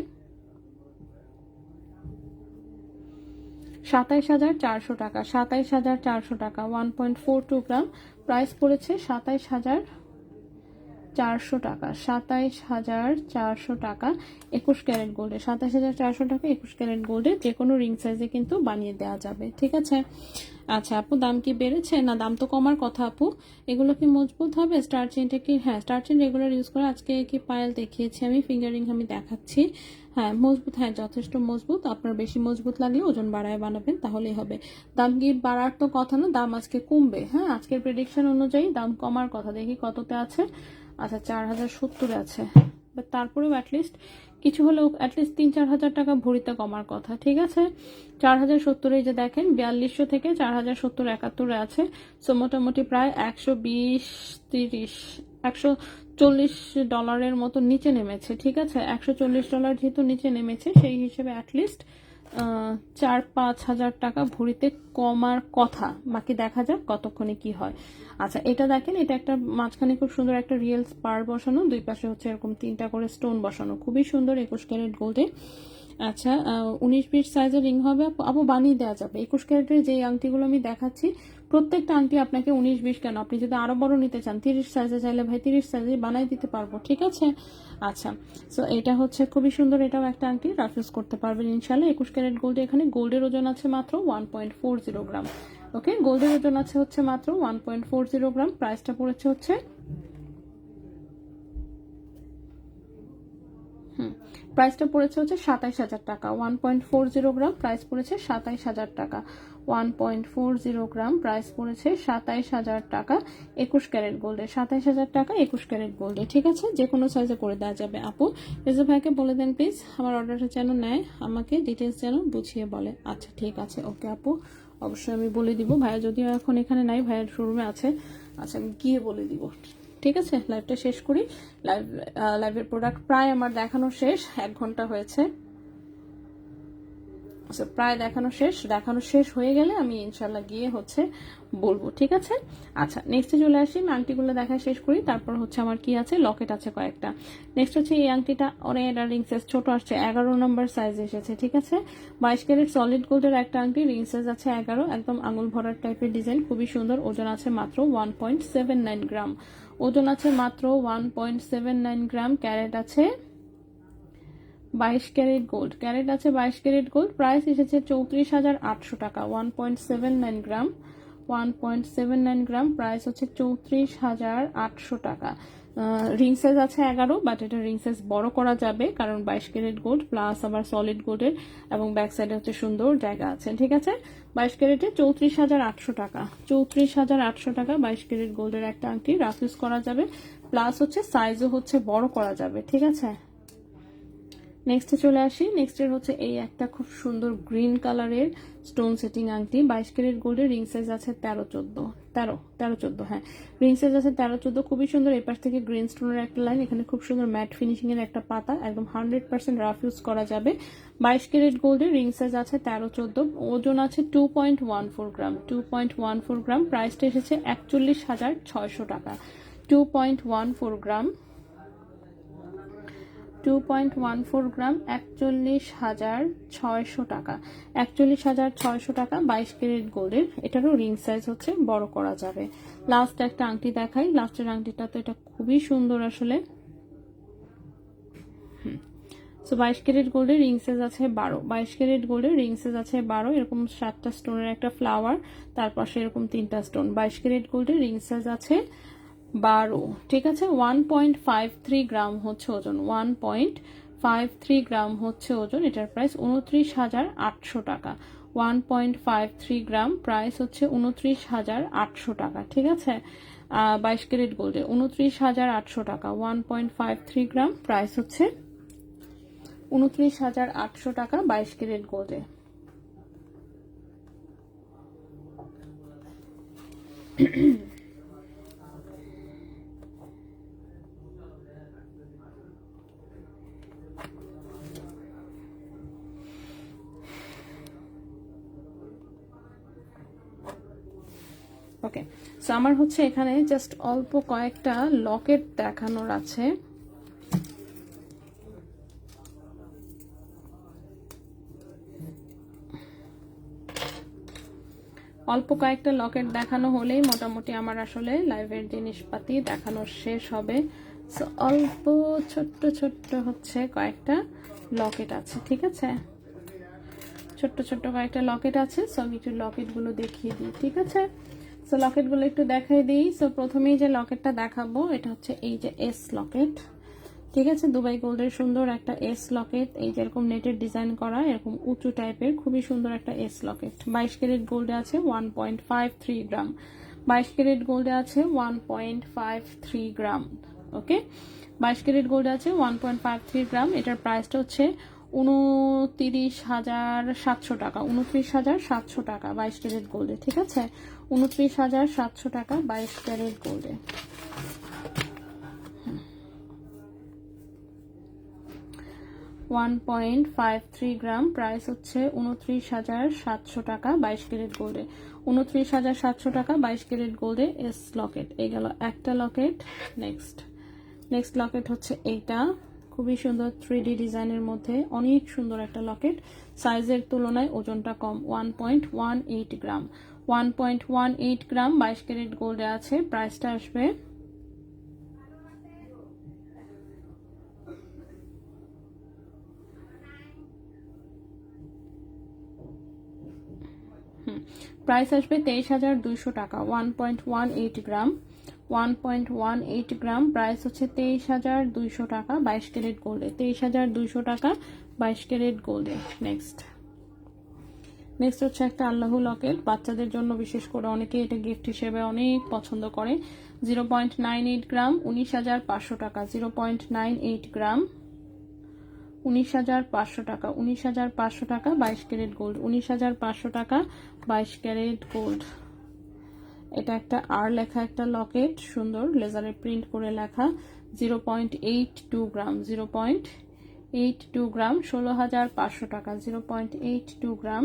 27,400 টাকা। 27,400 টাকা, 1.42 গ্রাম, প্রাইস পড়েছে 27,400 টাকা। 27,400 টাকা 21 ক্যারেট গোল্ডে, 27,400 টাকা 21 ক্যারেট গোল্ডে। যে কোনো রিং সাইজে কিন্তু বানিয়ে দেওয়া যাবে। ঠিক আছে, আচ্ছা আপু দাম কি বেড়েছে? না, দাম তো কমার কথা আপু। এগুলো কি মজবুত হবে? স্টার চেনটা কি? হ্যাঁ, স্টার চেন রেগুলার ইউজ করে। আজকে কি পায়েল দেখিয়েছি আমি, ফিঙ্গারিং আমি দেখাচ্ছি। হ্যাঁ মজবুত, হ্যাঁ যথেষ্ট মজবুত। আপনার বেশি মজবুত লাগলে ওজন বাড়ায় বানাবেন, তাহলেই হবে। দাম কি বাড়ার তো কথা না, দাম আজকে কমবে। হ্যাঁ, আজকের প্রেডিকশন অনুযায়ী দাম কমার কথা। দেখি কততে আছে। আচ্ছা 4,070 আছে, বাট তারপরেও অ্যাটলিস্ট কিছু হলেও অ্যাটলিস্ট 3-4 হাজার টাকা ভরিতে কমার কথা। ঠিক আছে, 4,070 এই যে দেখেন 4200 থেকে 4,070 71 আছে। সো মোটামুটি প্রায় 120-30 $140 মতো নিচে নেমেছে, ঠিক আছে। $140 যেহেতু নিচে নেমেছে, সেই হিসেবে অ্যাটলিস্ট 4-5 হাজার টাকা ভরিতে কমার কথা। বাকি দেখা যাক কতক্ষণে কি হয়। আচ্ছা, এটা দেখেন, এটা একটা মাঝখানে খুব সুন্দর একটা রিয়েল স্পার বসানো, দুই পাশে হচ্ছে এরকম 3টা করে স্টোন বসানো, খুবই সুন্দর 21 ক্যারেট গোল্ডে। আচ্ছা, 19-20 সাইজের রিং হবে আপু, বানিয়ে দেওয়া যাবে। 21 ক্যারেটের যে আংটিগুলো আমি দেখাচ্ছি, প্রত্যেকটা আংটি আপনাকে 19-20 কেন, আপনি যদি আরো বড় নিতে চান 30 সাইজে চাইলে ভাই 30 সাইজে বানাই দিতে পারবো, ঠিক আছে। আচ্ছা, সো এটা হচ্ছে খুবই সুন্দর, এটাও একটা আংটি, রাফ ইউজ করতে পারবেন ইনশাল্লাহ। 21 ক্যারেট গোল্ডে এখানে গোল্ডের ওজন আছে মাত্র 1.40 গ্রাম। ওকে, গোল্ডের ওজন আছে হচ্ছে মাত্র 1.40 গ্রাম। প্রাইসটা পড়েছে হচ্ছে প্রাইসটা পড়েছে হচ্ছে 27,000 টাকা। 1.40 গ্রাম, প্রাইস পড়েছে 27,000 টাকা। 1.40 গ্রাম, প্রাইস পড়েছে 27,000 টাকা। 21 ক্যারেট গোল্ডে 27,000 টাকা, 21 ক্যারেট গোল্ডে, ঠিক আছে। যে কোনো সাইজে করে দেওয়া যাবে। আপু রেজা ভাইকে বলে দেন প্লিজ, আমার অর্ডারটা যেন নেয়, আমাকে ডিটেলস যেন বুঝিয়ে বলে। আচ্ছা, ঠিক আছে, ওকে আপু, অবশ্যই আমি বলে দিব। ভাইয়া যদিও এখন এখানে নাই, ভাইয়ার শোরুমে আছে। আচ্ছা, আমি গিয়ে বলে দিব, ঠিক আছে। লাইভটা শেষ করি। লাইভের প্রোডাক্ট প্রায় আমার দেখানো শেষ, 1 ঘন্টা হয়েছে। আচ্ছা, প্রায় দেখানো শেষ হয়ে গেলে আমি ইনশাল্লাহ গিয়ে হচ্ছে বলবো, ঠিক আছে। আচ্ছা, নেক্সটে চলে আসি, আমি আংটিগুলো দেখা শেষ করি, তারপর হচ্ছে আমার কি আছে, লকেট আছে কয়েকটা। নেক্সট হচ্ছে এই আংটিটা, অনেক রিং সাইজ ছোট আসছে, 11 নম্বর সাইজ এসেছে, ঠিক আছে। 22 ক্যারেট সলিড গোল্ডের একটা আংটি, রিং সাইজ আছে 11, একদম আঙুল ভরার টাইপের ডিজাইন, খুবই সুন্দর। ওজন আছে মাত্র 1.79 গ্রাম। ওজন আছে মাত্র 1.79 গ্রাম। ক্যারেট আছে 22 ক্যারেট গোল্ড, ক্যারেট আছে 22 ক্যারেট গোল্ড। প্রাইস এসেছে 34,800 টাকা। 1.79 গ্রাম, 1.79 গ্রাম, প্রাইস হচ্ছে 34,800 টাকা। রিং সাইজ আছে 11, বাট এটা রিং সাইজ বড় করা যাবে, কারণ 22 ক্যারেট গোল্ড প্লাস আবার সলিড গোল্ডের, এবং ব্যাক সাইডে হচ্ছে সুন্দর জায়গা আছে, ঠিক আছে। 22 ক্যারেটে 34,800 টাকা। 34,800 টাকা 22 ক্যারেট গোল্ডের একটা আংটি, রাফ ইউজ করা যাবে, প্লাস হচ্ছে সাইজও হচ্ছে বড় করা যাবে, ঠিক আছে। নেক্সটে চলে আসি। নেক্সটের হচ্ছে এই একটা খুব সুন্দর গ্রিন কালারের স্টোন সেটিং আংটি, 22 ক্যারেট গোল্ডের, রিং সাইজ আছে 13-14, হ্যাঁ, রিং সাইজ আছে 13-14, খুবই সুন্দর। এই পাশ থেকে গ্রিন স্টোনের একটা লাইন, এখানে খুব সুন্দর ম্যাট ফিনিশিং এর একটা পাতা, একদম 100% রাফ ইউজ করা যাবে। 22 ক্যারেট গোল্ডের, রিং সাইজ আছে 13-14, ওজন আছে 2.14 গ্রাম। 2.14 গ্রাম, প্রাইসটা এসেছে 41,600 টাকা। 2.14 গ্রাম, 2.14 গ্রাম, 41,600 টাকা। 41,600 টাকা 22 ক্যারেট গোল্ডের, এটারও রিং সাইজ হচ্ছে বড় করা যাবে। লাস্ট একটা আংটি দেখাই, লাস্টের আংটিটা তো এটা খুবই সুন্দর আসলে। 22 ক্যারেট গোল্ডের, রিং সাইজ আছে 12। 22 ক্যারেট গোল্ডের, রিং সাইজ আছে 12, এরকম 7টা স্টোনের একটা ফ্লাওয়ার, তার পাশে এরকম 3টা স্টোন। 22 ক্যারেট গোল্ডের, রিং সাইজ আছে 12, ঠিক আছে। 1.53 গ্রাম হচ্ছে ওজন, 1.53 গ্রাম হচ্ছে ওজন। এটার প্রাইস 29,800 টাকা। 1.53 গ্রাম, প্রাইস হচ্ছে 29,800 টাকা, ঠিক আছে। 22 ক্যারেট গোল্ডে 29,800 টাকা। 1.53 গ্রাম, প্রাইস হচ্ছে 29,800 টাকা 22 ক্যারেট গোল্ডে। ওকে, সো আমার হচ্ছে এখানে জাস্ট অল্প কয়েকটা লকেট দেখানোর আছে। অল্প কয়েকটা লকেট দেখানো হলেই মোটামুটি আমার আসলে লাইভের জিনিসপাতি দেখানো শেষ হবে। সো অল্প ছোট্ট ছোট্ট হচ্ছে কয়েকটা লকেট আছে, ঠিক আছে। ছোট্ট ছোট্ট কয়েকটা লকেট আছে, সো আমি একটু লকেটগুলো দেখিয়ে দিই, ঠিক আছে। সো লকেটগুলো একটু দেখাই দিই। সো প্রথমেই যে লকেটটা দেখাবো এটা হচ্ছে এই যে এস লকেট, ঠিক আছে। দুবাই গোল্ডের সুন্দর একটা এস লকেট, এই যে এরকম নেটের ডিজাইন করা, এরকম উঁচু টাইপের, খুবই সুন্দর একটা এস লকেট। 22 ক্যারেট গোল্ডে আছে 1.53 গ্রাম। 22 ক্যারেট গোল্ডে আছে 1.53 গ্রাম, ওকে। 22 ক্যারেট গোল্ডে আছে 1.53 গ্রাম। এটার প্রাইসটা হচ্ছে 29,700 টাকা। 29,700 টাকা 22 ক্যারেট গোল্ডে, ঠিক আছে। 29,700 টাকা 22 ক্যারেট গোল্ডে। 1.53 গ্রাম, প্রাইস হচ্ছে 29,700 টাকা 22 ক্যারেট গোল্ডে। 29,700 টাকা 22 ক্যারেট গোল্ডে এস লকেট। এই গেল একটা লকেট। নেক্সট লকেট হচ্ছে এইটা, খুবই সুন্দর 3D ডিজাইনের মধ্যে অনেক সুন্দর একটা লকেট। সাইজের তুলনায় ওজনটা কম, 1.18 গ্রাম। 1.18 গ্রাম 22 ক্যারেট গোল্ডে আছে। প্রাইসটা আসবে প্রাইস আসবে 23,200 টাকা। 1.18 গ্রাম, 1.18 গ্রাম, প্রাইস হচ্ছে 23,200 টাকা 22 ক্যারেট গোল্ডে। 23,200 টাকা 22 ক্যারেট গোল্ডে। নেক্সট হচ্ছে একটা আল্লাহু লকেট, বাচ্চাদের জন্য বিশেষ করে অনেকে এটা গিফট হিসেবে অনেক পছন্দ করে। 0.98 গ্রাম, 19,500 টাকা। 0.98 গ্রাম, 19,500 টাকা। 19,500 টাকা 22 ক্যারেট গোল্ড। 19,500 টাকা 22 ক্যারেট গোল্ড। এটা একটা আর লেখা একটা লকেট, সুন্দর লেজারে প্রিন্ট করে লেখা। 0.82 গ্রাম। 0.82 গ্রাম, 16,500 টাকা। 0.82 গ্রাম,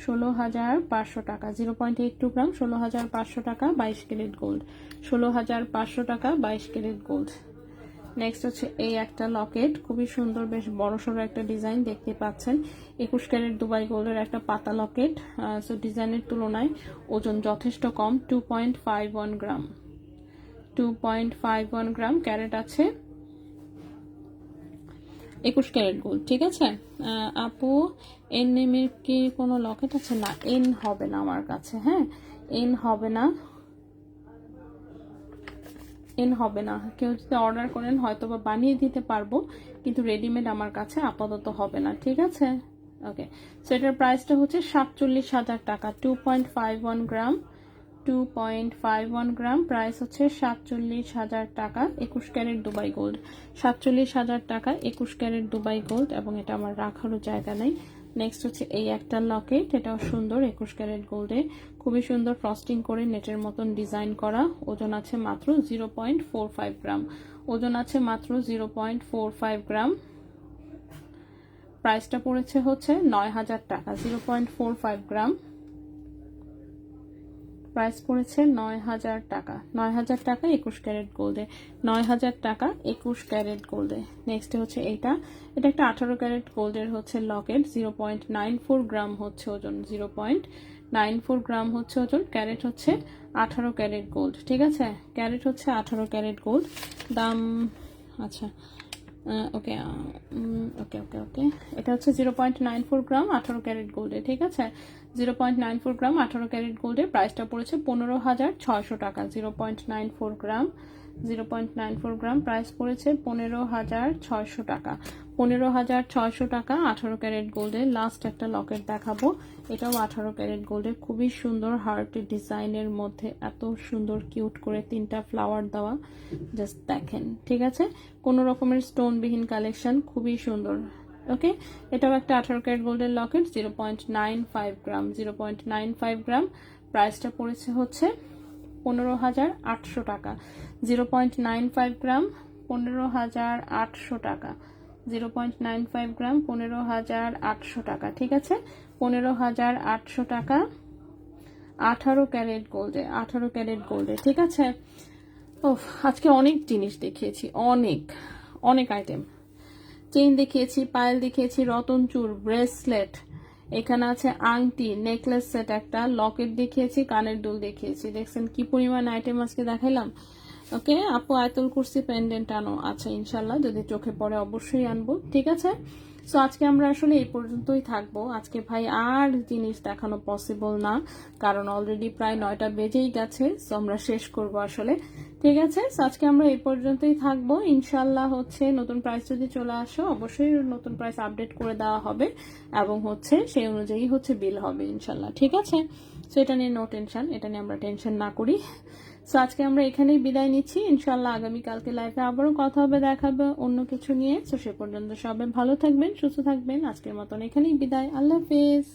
16,500 টাকা। 0.82 গ্রাম, 16,500 টাকা 22 ক্যারেট গোল্ড। 16,500 টাকা 22 ক্যারেট গোল্ড। নেক্সট হচ্ছে এই একটা লকেট, খুবই সুন্দর, বেশ বড়সড় একটা ডিজাইন দেখতে পাচ্ছেন। 21 ক্যারেট দুবাই গোল্ডের একটা পাতা লকেট। সো ডিজাইনের তুলনায় ওজন যথেষ্ট কম, 2.51 গ্রাম। 2.51 গ্রাম ক্যারেট আছে। 21 ক্যারেট গোল্ড, ঠিক আছে। আপু এন নেমের কি কোনো লকেট আছে? না, এন হবে না আমার কাছে। হ্যাঁ, এন হবে না, এন হবে না। কেউ যদি অর্ডার করেন হয়তো বা বানিয়ে দিতে পারবো, কিন্তু রেডিমেড আমার কাছে আপাতত হবে না, ঠিক আছে। ওকে, সো এটার প্রাইসটা হচ্ছে 47,000 টাকা। 2.51 গ্রাম, 2.51 গ্রাম, প্রাইস হচ্ছে 47,000 টাকা। 21 ক্যারেট দুবাই গোল্ড। 47,000 টাকা 21 ক্যারেট দুবাই গোল্ড, এবং এটা আমার রাখারও জায়গা নেই। নেক্সট হচ্ছে এই একটা লকেট, এটাও সুন্দর 21 ক্যারেট গোল্ডে, খুবই সুন্দর ফ্রস্টিং করে নেটের মতন ডিজাইন করা। ওজন আছে মাত্র 0.45 গ্রাম। ওজন আছে মাত্র 0.45 গ্রাম। প্রাইসটা পড়েছে হচ্ছে 9,000 টাকা। 0.45 গ্রাম, প্রাইস পড়েছে 9,000 টাকা। 9,000 টাকা 21 ক্যারেট গোল্ডে। 9,000 টাকা 21 ক্যারেট গোল্ডে। নেক্সট হচ্ছে এটা একটা 18 ক্যারেট গোল্ডের হচ্ছে লকেট। 0.94 গ্রাম হচ্ছে ওজন। 0.94 গ্রাম হচ্ছে ওজন। ক্যারেট হচ্ছে 18 ক্যারেট গোল্ড, ঠিক আছে। ক্যারেট হচ্ছে 18 ক্যারেট গোল্ড। দাম আচ্ছা, ওকে ওকে ওকে ওকে এটা হচ্ছে 0.94 গ্রাম 18 ক্যারেট গোল্ডে, ঠিক আছে। 0.94 গ্রাম 18 ক্যারেট গোল্ডের প্রাইসটা পড়েছে 15,600 টাকা। 0.94 গ্রাম, 0.94 গ্রাম, প্রাইস পড়েছে 15,600 টাকা। 15,600 টাকা 18 ক্যারেট গোল্ডের। লাস্ট একটা লকেট দেখাবো, এটাও 18 ক্যারেট গোল্ডের, খুবই সুন্দর হার্ট ডিজাইনের মধ্যে এত সুন্দর কিউট করে 3টা ফ্লাওয়ার দেওয়া, জাস্ট দেখেন, ঠিক আছে। কোনো রকমের স্টোনবিহীন কালেকশন, খুবই সুন্দর। ওকে, এটাও একটা 18 ক্যারেট গোল্ডের লকেট। 0.95 গ্রাম, 0.95 গ্রাম, প্রাইসটা পড়েছে হচ্ছে 15,800 টাকা। 0.95 গ্রাম, 15,800 টাকা। 0.95 গ্রাম, 15,800 টাকা, ঠিক আছে। 15,800 টাকা 18 ক্যারেট গোল্ডে। 18 ক্যারেট গোল্ডে, ঠিক আছে। ও, আজকে অনেক জিনিস দেখিয়েছি, অনেক আইটেম। চেইন দেখিয়েছি, পায়েল দেখিয়েছি, রতন চুর, ব্রেসলেট, এখানে আছে আংটি, নেকলেস সেট, একটা লকেট দেখিয়েছি, কানের দুল দেখিয়েছি। দেখছেন কি পরিমাণ আইটেম আজকে দেখাইলাম। ওকে আপু, আয়তুল কুরসি পেন্ডেন্ট আনো। আচ্ছা, ইনশাল্লাহ যদি চোখে পড়ে অবশ্যই আনবো, ঠিক আছে। সো আজকে আমরা আসলে এই পর্যন্তই থাকবো। আজকে ভাই আর জিনিস দেখানো পসিবল না, কারণ অলরেডি প্রায় 9টা বেজেই গেছে। সো আমরা শেষ করব আসলে, ঠিক আছে। সো আজকে আমরা এই পর্যন্তই থাকবো। ইনশাল্লাহ হচ্ছে নতুন প্রাইস যদি চলে আসো অবশ্যই নতুন প্রাইস আপডেট করে দেওয়া হবে, এবং হচ্ছে সেই অনুযায়ী হচ্ছে বিল হবে ইনশাল্লাহ, ঠিক আছে। সো এটা নিয়ে নো টেনশন, এটা নিয়ে আমরা টেনশন না করি। সো আজকে আমরা এখানেই বিদায় নিচ্ছি। ইনশাল্লাহ আগামীকালকে লাইভে আবারও কথা হবে, দেখাবে অন্য কিছু নিয়ে। সো সে পর্যন্ত সবাই ভালো থাকবেন, সুস্থ থাকবেন। আজকের মতন এখানেই বিদায়। আল্লাহ হাফেজ।